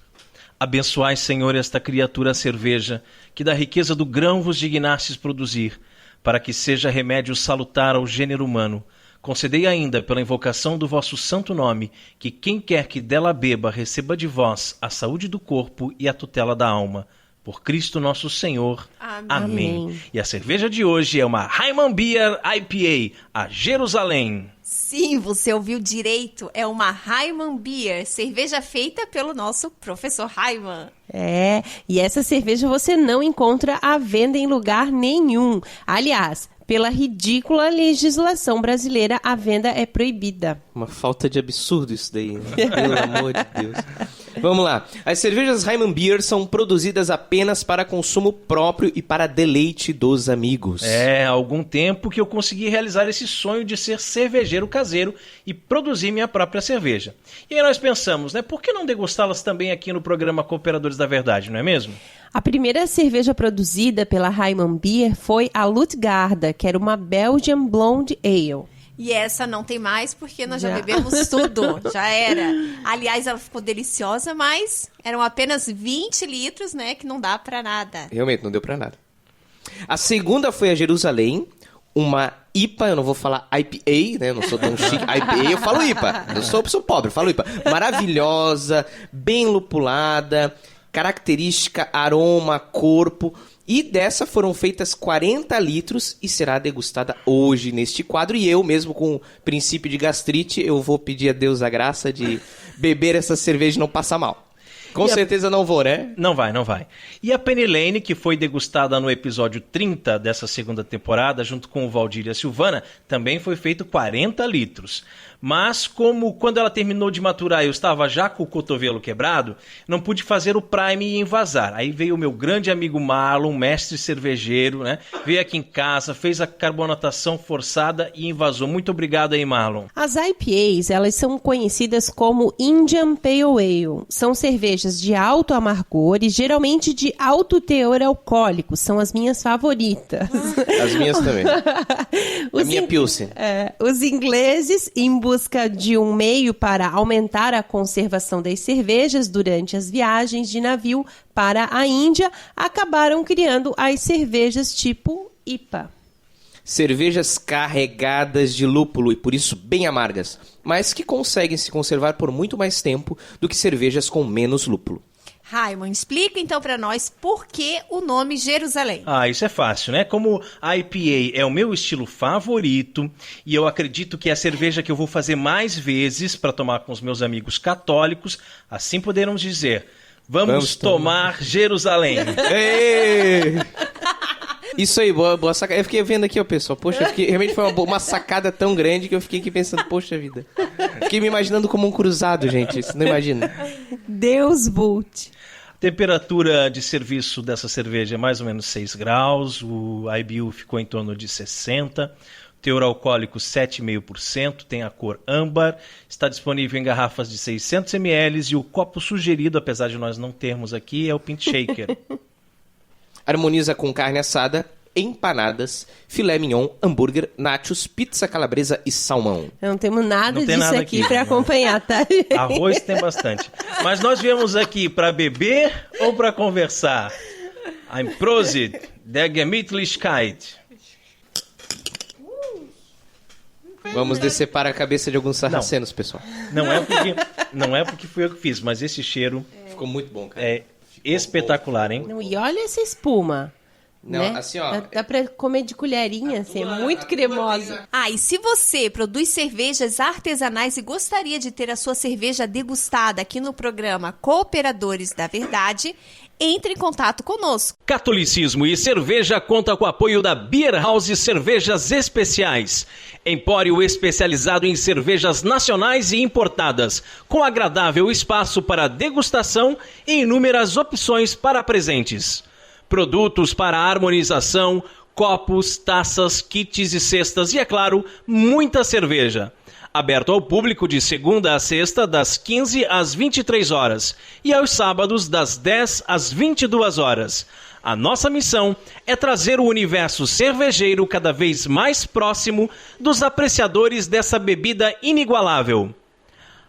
Abençoai, Senhor, esta criatura a cerveja, que da riqueza do grão vos dignastes produzir, para que seja remédio salutar ao gênero humano. Concedei ainda, pela invocação do vosso santo nome, que quem quer que dela beba receba de vós a saúde do corpo e a tutela da alma. Por Cristo nosso Senhor. Amém. E a cerveja de hoje é uma Hyman Beer IPA, a Jerusalém. Sim, você ouviu direito. É uma Hyman Beer, cerveja feita pelo nosso professor Hyman. E essa cerveja você não encontra à venda em lugar nenhum. Aliás, pela ridícula legislação brasileira, a venda é proibida. Uma falta de absurdo isso daí, né? Pelo amor de Deus. Vamos lá. As cervejas Hyman Beer são produzidas apenas para consumo próprio e para deleite dos amigos. Há algum tempo que eu consegui realizar esse sonho de ser cervejeiro caseiro e produzir minha própria cerveja. E aí nós pensamos, né? Por que não degustá-las também aqui no programa Cooperadores da Verdade, não é mesmo? A primeira cerveja produzida pela Hyman Beer foi a Lutgarda, que era uma Belgian Blonde Ale. E essa não tem mais porque nós já bebemos tudo, já era. Aliás, ela ficou deliciosa, mas eram apenas 20 litros, né, que não dá pra nada. Realmente, não deu pra nada. A segunda foi a Jerusalém, uma IPA, eu não vou falar IPA, né, eu não sou tão chique. IPA, eu falo IPA, eu sou pobre, eu falo IPA. Maravilhosa, bem lupulada, característica, aroma, corpo. E dessa foram feitas 40 litros e será degustada hoje neste quadro. E eu mesmo, com o princípio de gastrite, eu vou pedir a Deus a graça de beber essa cerveja e não passar mal. Com certeza não vou, né? Não vai. E a Penny Lane, que foi degustada no episódio 30 dessa segunda temporada, junto com o Valdir e a Silvana, também foi feito 40 litros. Mas como quando ela terminou de maturar eu estava já com o cotovelo quebrado, não pude fazer o prime e envasar. Aí veio o meu grande amigo Marlon, mestre cervejeiro, né? Veio aqui em casa, fez a carbonatação forçada e envasou. Muito obrigado aí, Marlon. As IPAs, elas são conhecidas como Indian Pale Ale. São cervejas de alto amargor e geralmente de alto teor alcoólico. São as minhas favoritas. As minhas também. A minha Pilsen. Os ingleses, em busca de um meio para aumentar a conservação das cervejas durante as viagens de navio para a Índia, acabaram criando as cervejas tipo IPA. Cervejas carregadas de lúpulo e por isso bem amargas, mas que conseguem se conservar por muito mais tempo do que cervejas com menos lúpulo. Raimon, explica então para nós por que o nome Jerusalém. Isso é fácil, né? Como a IPA é o meu estilo favorito e eu acredito que é a cerveja que eu vou fazer mais vezes para tomar com os meus amigos católicos, assim poderemos dizer, vamos tomar Jerusalém. Ei! Isso aí, boa sacada. Eu fiquei vendo aqui, ó, pessoal. Poxa, realmente foi uma sacada tão grande que eu fiquei aqui pensando, poxa vida. Fiquei me imaginando como um cruzado, gente. Você não imagina? Deus Vult. A temperatura de serviço dessa cerveja é mais ou menos 6 graus, o IBU ficou em torno de 60, teor alcoólico 7,5%, tem a cor âmbar, está disponível em garrafas de 600 ml e o copo sugerido, apesar de nós não termos aqui, é o Pint Shaker. Harmoniza com carne assada, empanadas, filé mignon, hambúrguer, nachos, pizza calabresa e salmão. Não temos nada Não tem disso nada aqui aqui, para né? acompanhar, tá? Arroz tem bastante. Mas nós viemos aqui para beber ou para conversar? Ein Prosit, der Gemütlichkeit. Vamos decepar a cabeça de alguns sarracenos, pessoal. Não é porque fui eu que fiz, mas esse cheiro Ficou muito bom, cara. é espetacular, hein? Não, e olha essa espuma. Não, né? assim, ó. Dá pra comer de colherinha, assim, é muito cremosa. E se você produz cervejas artesanais e gostaria de ter a sua cerveja degustada aqui no programa Cooperadores da Verdade, entre em contato conosco. Catolicismo e Cerveja conta com o apoio da Beer House Cervejas Especiais. Empório especializado em cervejas nacionais e importadas, com agradável espaço para degustação e inúmeras opções para presentes. Produtos para harmonização, copos, taças, kits e cestas e, é claro, muita cerveja. Aberto ao público de segunda a sexta, das 15 às 23 horas e aos sábados, das 10 às 22 horas. A nossa missão é trazer o universo cervejeiro cada vez mais próximo dos apreciadores dessa bebida inigualável.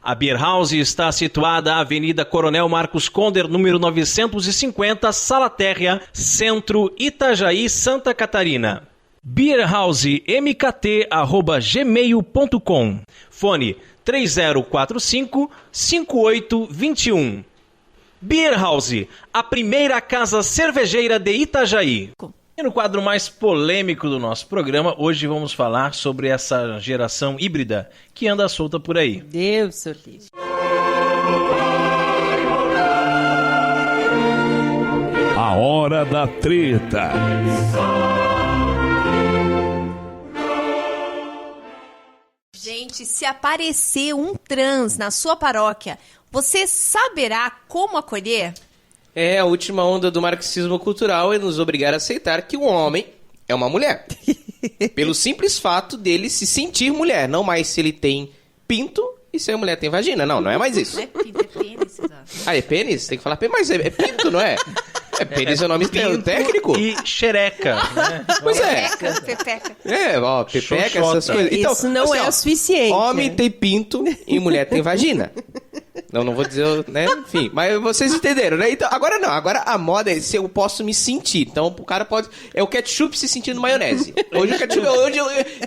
A Beer House está situada na Avenida Coronel Marcos Conder, número 950, Sala Térrea, Centro, Itajaí, Santa Catarina. beerhousemkt@gmail.com. Fone 3045-5821. Beer House, a primeira casa cervejeira de Itajaí. E no quadro mais polêmico do nosso programa, hoje vamos falar sobre essa geração híbrida que anda solta por aí. Deus, sorteio. A hora da treta. Gente, se aparecer um trans na sua paróquia, você saberá como acolher? A última onda do marxismo cultural é nos obrigar a aceitar que um homem é uma mulher. Pelo simples fato dele se sentir mulher, não mais se ele tem pinto e se a mulher tem vagina. Não é mais isso. Não é pinto, é pênis. É pênis? Tem que falar pênis, mas é pinto, não é? Pênis é o nome técnico. E xereca, né? Pois é. Pepeca. Pepeca, essas Xoxota. coisas. Então, Isso não assim, é o suficiente. Homem né? tem pinto e mulher tem vagina. Não vou dizer, né? Enfim, mas vocês entenderam, né? Então, agora não. Agora a moda é se eu posso me sentir. Então, o cara pode... É o ketchup se sentindo maionese. Hoje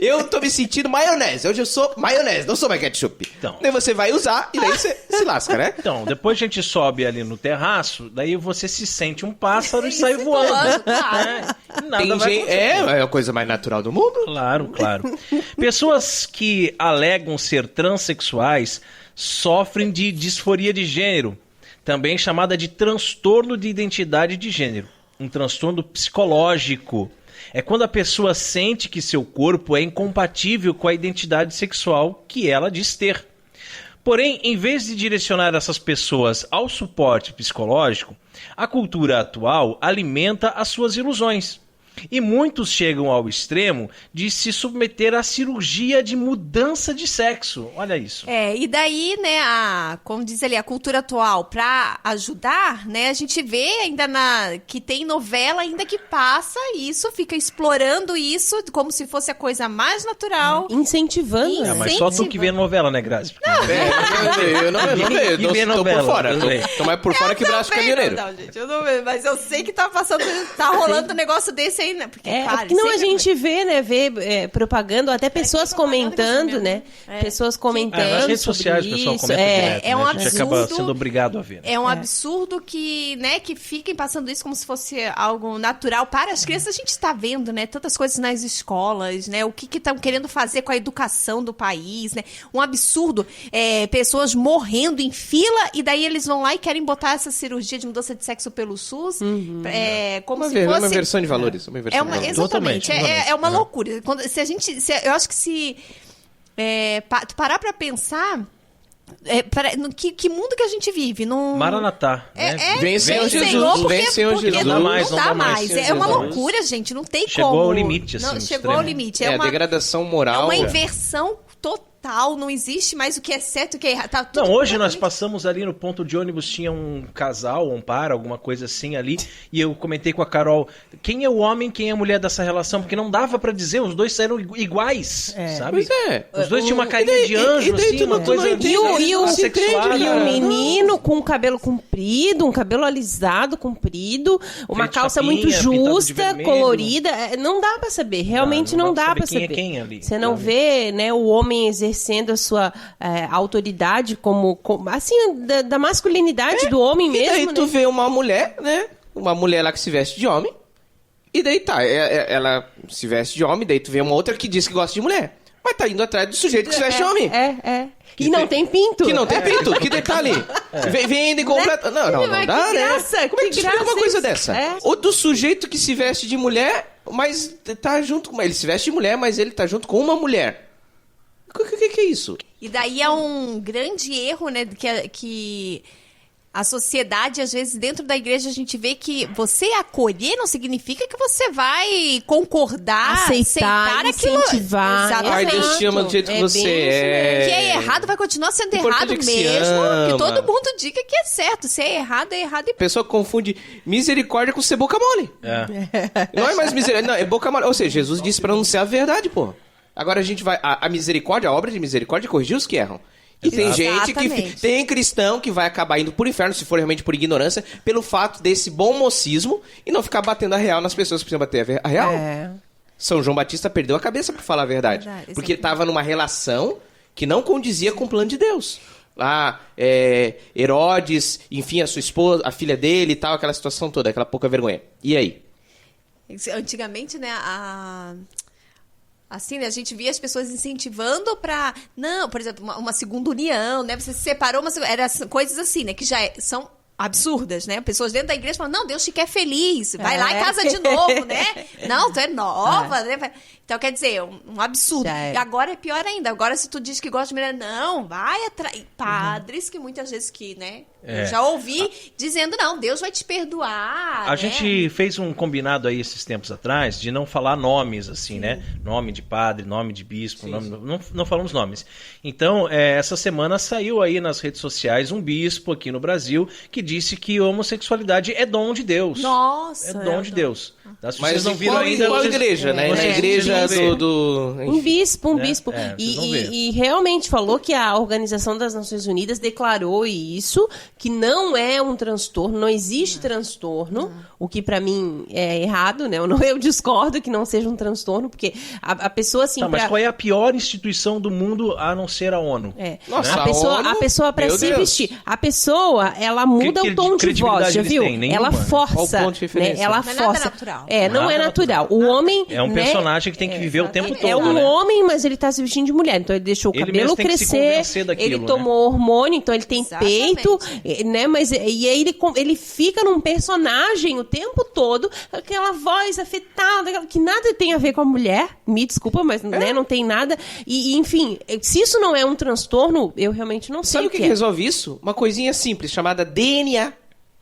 eu tô me sentindo maionese. Hoje eu sou maionese, não sou mais ketchup. Então. Daí você vai usar e daí você se lasca, né? Então, depois a gente sobe ali no terraço, daí você se sente um pássaro e sai voando. Nada vai acontecer. É a coisa mais natural do mundo. Claro. Pessoas que alegam ser transexuais sofrem de disforia de gênero, também chamada de transtorno de identidade de gênero, um transtorno psicológico. É quando a pessoa sente que seu corpo é incompatível com a identidade sexual que ela diz ter. Porém, em vez de direcionar essas pessoas ao suporte psicológico, a cultura atual alimenta as suas ilusões. E muitos chegam ao extremo de se submeter à cirurgia de mudança de sexo. Olha isso. E daí, né, como diz ali, a cultura atual, para ajudar, né, a gente vê ainda que tem novela ainda que passa isso, fica explorando isso como se fosse a coisa mais natural. Incentivando. Mas só tu que vê novela, né, Grazi? Eu não vejo, tô por fora. Tô mais por fora que braço caminhoneiro. Não, gente, eu não vejo, mas eu sei que tá passando, tá rolando um negócio desse aí, né? Porque, porque não a gente vê, né, propaganda, até pessoas comentando, né? Pessoas comentando nas redes sociais o pessoal comenta direto, é um né? A gente absurdo, acaba sendo obrigado a ver. É um absurdo que, né, que fiquem passando isso como se fosse algo natural para as crianças. A gente está vendo, né, tantas coisas nas escolas, né, o que estão querendo fazer com a educação do país, né? Um absurdo, pessoas morrendo em fila e daí eles vão lá e querem botar essa cirurgia de mudança de sexo pelo SUS, como se fosse uma versão de valores, exatamente, é uma loucura. Eu acho que se parar pra pensar, que mundo que a gente vive? Maranatá. Vem Senhor Jesus, vem Senhor Jesus. Não dá mais. É uma loucura, gente, não tem como. Chegou ao limite, assim. Não, chegou ao limite. A degradação moral. É uma inversão total. Não existe mais o que é certo e o que é errado. Tá tudo hoje nós passamos ali no ponto de ônibus, tinha um casal, um par, alguma coisa assim ali, e eu comentei com a Carol, quem é o homem, quem é a mulher dessa relação? Porque não dava pra dizer, os dois eram iguais, sabe? Os dois tinham uma carinha de anjo, assim, uma coisa e o menino com o cabelo comprido, um cabelo alisado, comprido, uma calça muito justa, colorida, não dá pra saber, realmente não dá pra saber. Quem é ali. Você não vê, né, o homem exercendo a sua autoridade como assim, da masculinidade do homem mesmo. E daí tu vê uma mulher, né? Uma mulher lá que se veste de homem. E daí ela se veste de homem, daí tu vê uma outra que diz que gosta de mulher. Mas tá indo atrás do sujeito que se veste de homem. E não tem pinto. Que não tem pinto. Que detalhe. Vende completa. Não dá, né? Como é que tu explica uma coisa dessa? Ou do sujeito que se veste de mulher, mas tá junto com... Ele se veste de mulher, mas ele tá junto com uma mulher. O que é isso? E daí é um grande erro, né, que a sociedade, às vezes, dentro da igreja, a gente vê que você acolher não significa que você vai concordar, aceitar aquilo. Incentivar. Exatamente. Deus te ama do jeito que você é. Que é errado, vai continuar sendo errado mesmo. Que todo mundo diga que é certo. Se é errado, é errado. A pessoa confunde misericórdia com ser boca mole. Não é mais misericórdia, não, é boca mole. Ou seja, Jesus disse pra anunciar a verdade, pô. Agora a gente vai... A misericórdia, a obra de misericórdia é corrigir os que erram. E tem gente que... Tem cristão que vai acabar indo por inferno, se for realmente por ignorância, pelo fato desse bom mocismo e não ficar batendo a real nas pessoas que precisam bater a real. São João Batista perdeu a cabeça por falar a verdade. Porque estava numa relação que não condizia com o plano de Deus. Lá, Herodes, enfim, a sua esposa, a filha dele e tal, aquela situação toda, aquela pouca vergonha. E aí? Antigamente, né, assim, né, a gente via as pessoas incentivando pra... Não, por exemplo, uma segunda união, né? Você se separou, mas era coisas assim, né? Que já são absurdas, né? Pessoas dentro da igreja falam, não, Deus te quer feliz, vai lá e casa de novo, né? Não, tu é nova, né? Então, quer dizer, um absurdo. E agora é pior ainda. Agora, se tu diz que gosta de mulher, não, vai atrás. Padres que muitas vezes né? Eu já ouvi dizendo, não, Deus vai te perdoar. A gente fez um combinado aí esses tempos atrás de não falar nomes, assim, né? Nome de padre, nome de bispo, não falamos nomes. Então, essa semana saiu aí nas redes sociais um bispo aqui no Brasil que disse que homossexualidade é dom de Deus. Nossa! É dom de Deus. Mas vocês não viram ainda qual igreja, né? Na igreja do... Um bispo. E realmente falou que a Organização das Nações Unidas declarou isso, que não é um transtorno, não existe transtorno, o que pra mim é errado, né? Eu discordo que não seja um transtorno, porque a pessoa assim... Mas qual é a pior instituição do mundo a não ser a ONU? Nossa, a pessoa pra se vestir, a pessoa, ela muda o tom de voz, já viu? Ela força. Qual o ponto de diferença? Ela força. Não é nada natural. Não é natural. O homem... É um personagem que tem que viver o tempo todo, é um homem, mas ele tá se vestindo de mulher. Então ele deixou o cabelo crescer, ele tomou hormônio, então ele tem peito, né? Mas e aí ele fica num personagem o tempo todo, aquela voz afetada, que nada tem a ver com a mulher, me desculpa, mas né, não tem nada. E, enfim, se isso não é um transtorno, eu realmente não sei Sabe o que que é. resolve isso? Uma coisinha simples, chamada DNA.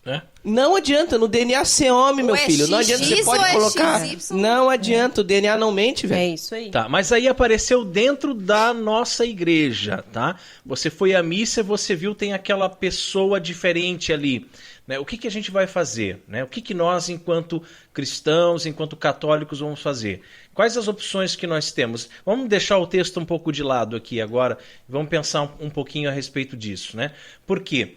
É? Não adianta no DNA ser homem, meu Ou é filho. Não adianta, XX você pode ou é colocar. XY? Não adianta, o DNA não mente, velho. É isso aí. Tá, mas aí apareceu dentro da nossa igreja, tá? Você foi à missa e você viu tem aquela pessoa diferente ali. Né? O que a gente vai fazer? Né? O que nós, enquanto cristãos, enquanto católicos, vamos fazer? Quais as opções que nós temos? Vamos deixar o texto um pouco de lado aqui agora e vamos pensar um pouquinho a respeito disso, né? Por quê?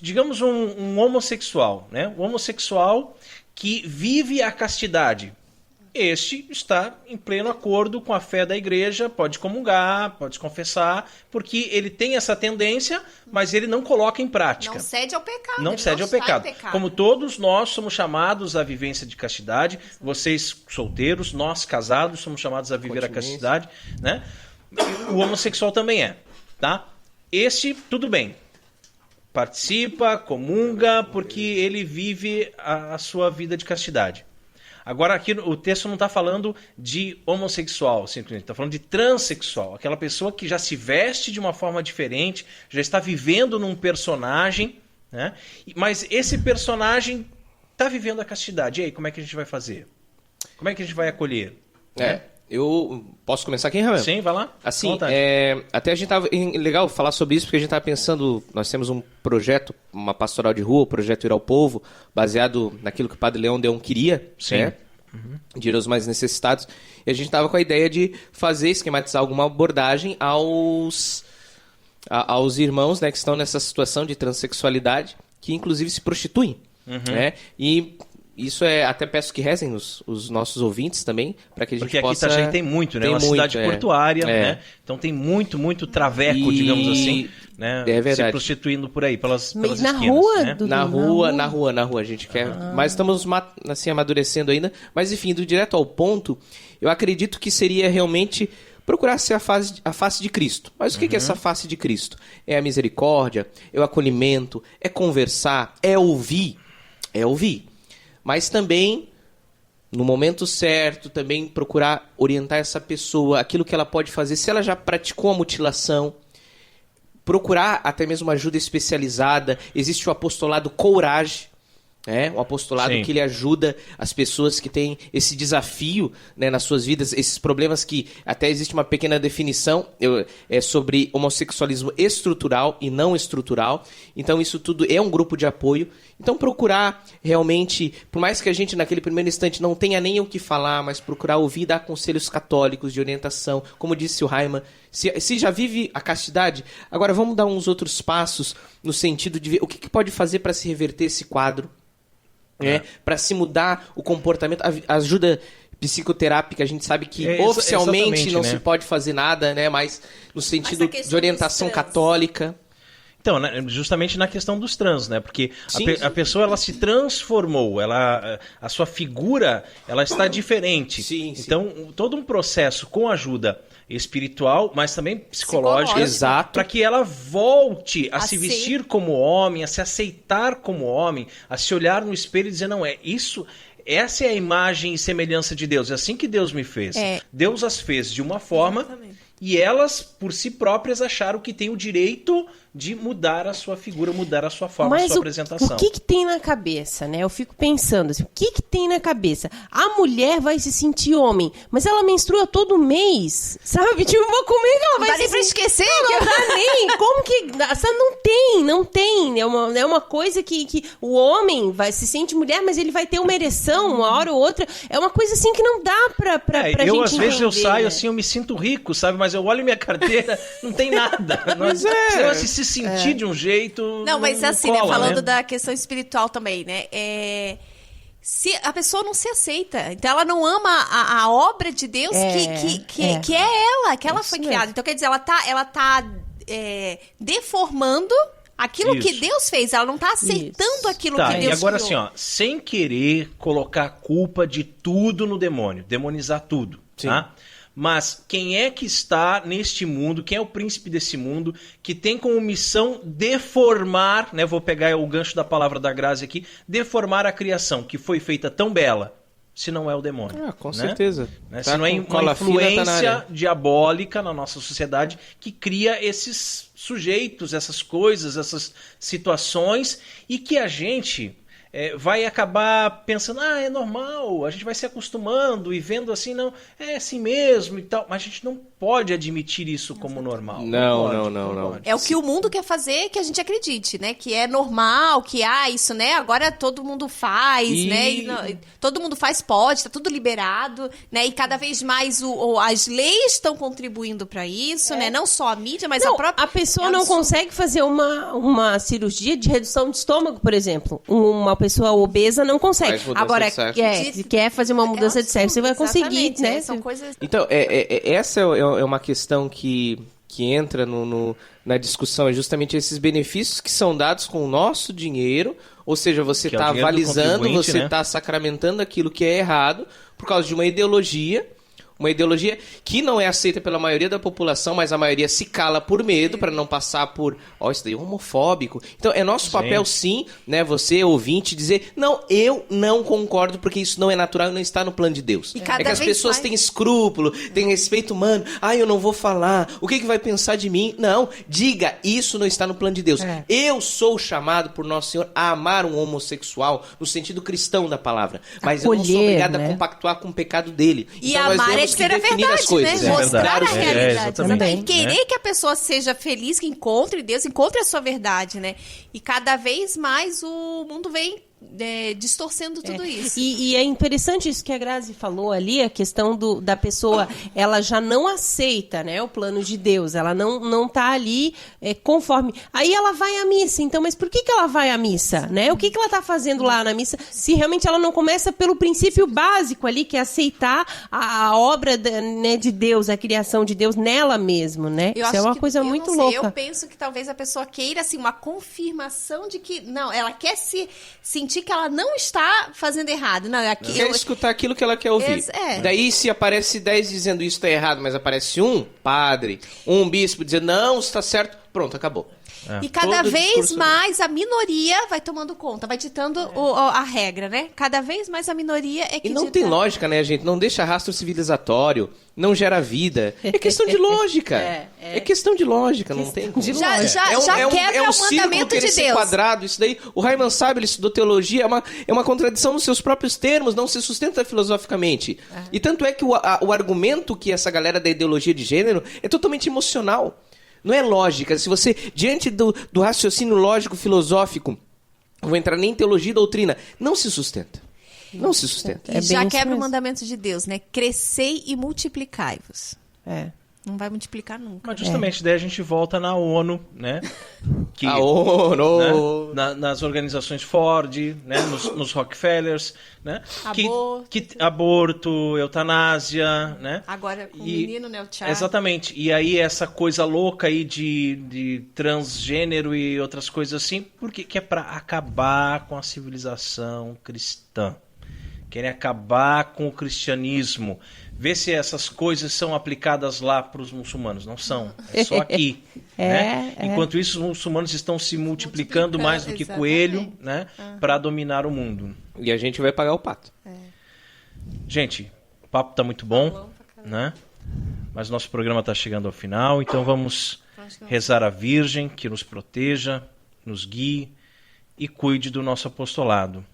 Digamos um homossexual, né? Um homossexual que vive a castidade. Este está em pleno acordo com a fé da igreja, pode comungar, pode confessar, porque ele tem essa tendência, mas ele não coloca em prática. Não cede ao pecado. Não ele cede ao está em pecado. Como todos nós somos chamados à vivência de castidade, vocês solteiros, nós casados somos chamados a viver a castidade, né? O homossexual também é, tá? Este, tudo bem. Participa, comunga, porque ele vive a sua vida de castidade. Agora aqui o texto não está falando de homossexual, simplesmente está falando de transexual, aquela pessoa que já se veste de uma forma diferente, já está vivendo num personagem, né? Mas esse personagem está vivendo a castidade. E aí, como é que a gente vai fazer? Como é que a gente vai acolher? Eu posso começar aqui, Ramel? Sim, vai lá. Assim, até a gente tava... Legal falar sobre isso, porque a gente estava pensando... Nós temos um projeto, uma pastoral de rua, o projeto Ir ao Povo, baseado naquilo que o Padre Leão Deon queria, Sim. né? De ir aos mais necessitados. E a gente estava com a ideia de fazer, esquematizar alguma abordagem aos irmãos, né, que estão nessa situação de transexualidade, que inclusive se prostituem, né? E... Isso até peço que rezem os nossos ouvintes também, para que a gente possa... possa... Porque aqui Itajaí tem muito, né? Tem uma muito, cidade portuária, né? Então tem muito traveco, digamos assim, né? É verdade. Se prostituindo por aí, pelas Na esquinas, rua, né? Dudu, Na rua, a gente quer... Mas estamos, assim, amadurecendo ainda. Mas, enfim, do direto ao ponto, eu acredito que seria realmente procurar ser a face de Cristo. Mas o que é essa face de Cristo? É a misericórdia, é o acolhimento, é conversar, é ouvir. É ouvir. Mas também, no momento certo, também procurar orientar essa pessoa, aquilo que ela pode fazer. Se ela já praticou a mutilação, procurar até mesmo ajuda especializada. Existe o apostolado Courage, né? Um apostolado Sim. que ele ajuda as pessoas que têm esse desafio, né, nas suas vidas, esses problemas que até existe uma pequena definição sobre homossexualismo estrutural e não estrutural. Então isso tudo é um grupo de apoio. Então procurar realmente, por mais que a gente naquele primeiro instante não tenha nem o que falar, mas procurar ouvir e dar conselhos católicos de orientação, como disse o Raiman, se já vive a castidade, agora vamos dar uns outros passos no sentido de ver o que pode fazer para se reverter esse quadro, para se mudar o comportamento, a ajuda psicoterápica, a gente sabe que oficialmente não se pode fazer nada, né, mas no sentido de orientação católica. Então, né, justamente na questão dos trans, né? Porque a pessoa ela se transformou, a sua figura ela está diferente. Sim. Então, todo um processo com ajuda espiritual, mas também psicológica, Exato. para que ela volte a se vestir como homem, a se aceitar como homem, a se olhar no espelho e dizer, não, essa é a imagem e semelhança de Deus, é assim que Deus me fez. Deus as fez de uma forma... Exatamente. E elas, por si próprias, acharam que têm o direito de mudar a sua figura, mudar a sua forma, a sua apresentação. O que tem na cabeça, né? Eu fico pensando assim, o que tem na cabeça? A mulher vai se sentir homem, mas ela menstrua todo mês, sabe? Tipo, como é que ela vai se esquecer? Não dá nem. Como que... Não tem. É uma coisa que o homem se sente mulher, mas ele vai ter uma ereção uma hora ou outra. É uma coisa assim que não dá pra gente eu, às vezes, entender, eu saio né? assim, eu me sinto rico, sabe? Mas eu olho minha carteira, não tem nada. Mas Se sentir de um jeito. Não, mas assim, cola, né? Falando né? da questão espiritual também, né? Se a pessoa não se aceita, então ela não ama a obra de Deus que é ela, que ela foi criada. Então, quer dizer, ela tá deformando aquilo que Deus fez. Ela não tá aceitando aquilo que Deus criou. E agora criou. assim, sem querer colocar a culpa de tudo no demônio, demonizar tudo, tá? Mas quem é que está neste mundo, quem é o príncipe desse mundo, que tem como missão deformar, né, vou pegar o gancho da palavra da Grazi aqui, deformar a criação, que foi feita tão bela, se não é o demônio. Com certeza. Né? Tá, se não é com uma cola fina, tá na influência área. diabólica na nossa sociedade que cria esses sujeitos, essas coisas, essas situações, e que a gente vai acabar pensando, é normal, a gente vai se acostumando e vendo assim, não, é assim mesmo e tal, mas a gente não pode admitir isso como normal. Não. pode. É o que o mundo quer fazer que a gente acredite, né? Que é normal, que isso, né? Agora todo mundo faz, né? Todo mundo faz, pode, tá tudo liberado, né? E cada vez mais as leis estão contribuindo para isso, né? Não só a mídia, mas a própria... A pessoa não consegue fazer uma cirurgia de redução de estômago, por exemplo. Uma pessoa obesa não consegue. Agora, quer fazer uma mudança de sexo, você vai conseguir, né? São coisas... Então, essa é uma questão que entra na discussão, é justamente esses benefícios que são dados com o nosso dinheiro, ou seja, você está avalizando, você está sacramentando aquilo que é errado por causa de uma ideologia que não é aceita pela maioria da população, mas a maioria se cala por medo, para não passar por, isso daí é homofóbico. Então, é nosso papel, sim, né, você, ouvinte, dizer, não, eu não concordo, porque isso não é natural e não está no plano de Deus. É que as pessoas têm escrúpulo, têm respeito humano, eu não vou falar, o que vai pensar de mim? Não, diga, isso não está no plano de Deus. Eu sou chamado por Nosso Senhor a amar um homossexual, no sentido cristão da palavra, mas eu não sou obrigado a compactuar com o pecado dele. E então, amar ser a verdade, né? Mostrar a realidade. Exatamente. E querer que a pessoa seja feliz, que encontre Deus, encontre a sua verdade, né? E cada vez mais o mundo vem distorcendo tudo isso. E é interessante isso que a Grazi falou ali, a questão da pessoa, ela já não aceita, né, o plano de Deus, ela não tá ali conforme. Aí ela vai à missa, então, mas por que ela vai à missa, né? O que ela tá fazendo lá na missa, se realmente ela não começa pelo princípio básico ali, que é aceitar a obra de Deus, a criação de Deus nela mesmo, né? Isso é uma coisa muito louca. Eu penso que talvez a pessoa queira, assim, uma confirmação de que, não, ela quer sentir que ela não está fazendo errado. Não, quer escutar aquilo que ela quer ouvir. Daí, se aparece 10 dizendo isso está errado, mas aparece um padre, um bispo dizendo, não, está certo, pronto, acabou. E cada vez mais a minoria vai tomando conta, vai ditando a regra, né? Cada vez mais a minoria é que E não tem lógica, né, gente? Não deixa rastro civilizatório, não gera vida. É questão de lógica. É questão de lógica, não tem como. Já quebra o mandamento de Deus. Quadrado, isso daí. O Hyman sabe, ele estudou teologia, é uma contradição nos seus próprios termos, não se sustenta filosoficamente. E tanto é que o argumento que essa galera da ideologia de gênero é totalmente emocional. Não é lógica. Se você, diante do raciocínio lógico-filosófico, não vou entrar nem em teologia e doutrina, não se sustenta. Não se sustenta. E já quebra o mandamento de Deus, né? Crescei e multiplicai-vos. Não vai multiplicar nunca. Mas justamente daí a gente volta na ONU, né? A ONU! Né? Nas organizações Ford, né? nos Rockefellers, né? Aborto, eutanásia, né? Agora com o menino, né? O Charlie. Exatamente. E aí essa coisa louca aí de transgênero e outras coisas assim, porque que é para acabar com a civilização cristã. Querem acabar com o cristianismo. Ver se essas coisas são aplicadas lá para os muçulmanos. Não são. É só aqui. Né? Enquanto isso, os muçulmanos estão se multiplicando mais do que coelho, né? Para dominar o mundo. E a gente vai pagar o pato. Gente, o papo está muito bom, né? Mas nosso programa está chegando ao final. Então vamos rezar a Virgem que nos proteja, nos guie e cuide do nosso apostolado.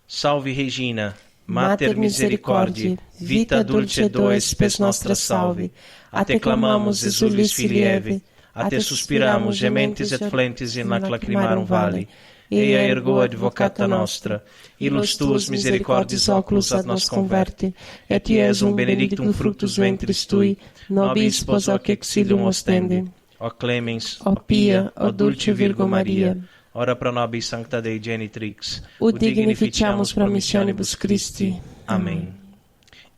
Salve Regina, Mater misericordiae, vita dulcedo spes nostra salve. A te clamamos, exulis filieve, a te suspiramos, gementes et flentes in lac lacrimarum vale. Eia ergo advocata nostra, ilus tuus misericordiis oculus ad nos converte, et iesum benedictum fructus ventris tui, nobis pos hoc exilium ostende. Ó Clemens, ó Pia, ó Dulce Virgo Maria, ora pro nobis sancta Dei genitrix, ut dignificiamus promissionibus Christi. Amém.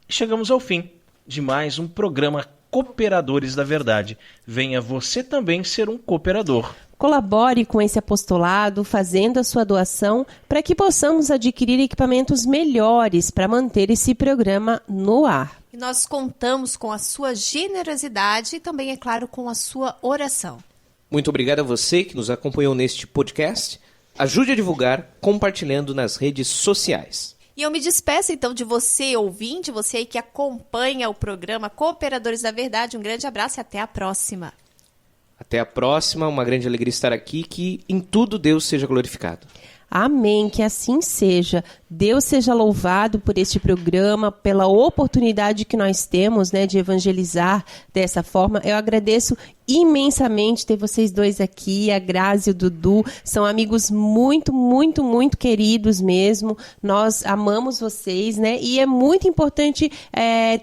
Chegamos ao fim de mais um programa Cooperadores da Verdade. Venha você também ser um cooperador. Colabore com esse apostolado, fazendo a sua doação, para que possamos adquirir equipamentos melhores para manter esse programa no ar. E nós contamos com a sua generosidade e também, é claro, com a sua oração. Muito obrigado a você que nos acompanhou neste podcast. Ajude a divulgar compartilhando nas redes sociais. E eu me despeço então de você, ouvinte, você aí que acompanha o programa Cooperadores da Verdade. Um grande abraço e até a próxima. Até a próxima, uma grande alegria estar aqui, que em tudo Deus seja glorificado. Amém, que assim seja. Deus seja louvado por este programa, pela oportunidade que nós temos, né, de evangelizar dessa forma. Eu agradeço imensamente ter vocês dois aqui, a Grazi e o Dudu. São amigos muito, muito, muito queridos mesmo. Nós amamos vocês, né? E é muito importante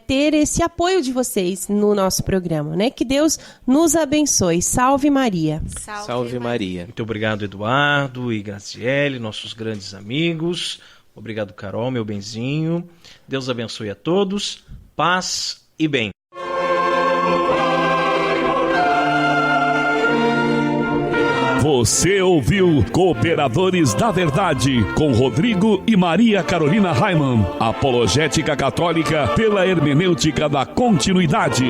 ter esse apoio de vocês no nosso programa, né? Que Deus nos abençoe. Salve Maria. Salve Maria. Muito obrigado, Eduardo e Graziele, nossos grandes amigos. Obrigado, Carol, meu benzinho. Deus abençoe a todos. Paz e bem. Você ouviu Cooperadores da Verdade com Rodrigo e Maria Carolina Raimann, apologética católica pela hermenêutica da continuidade.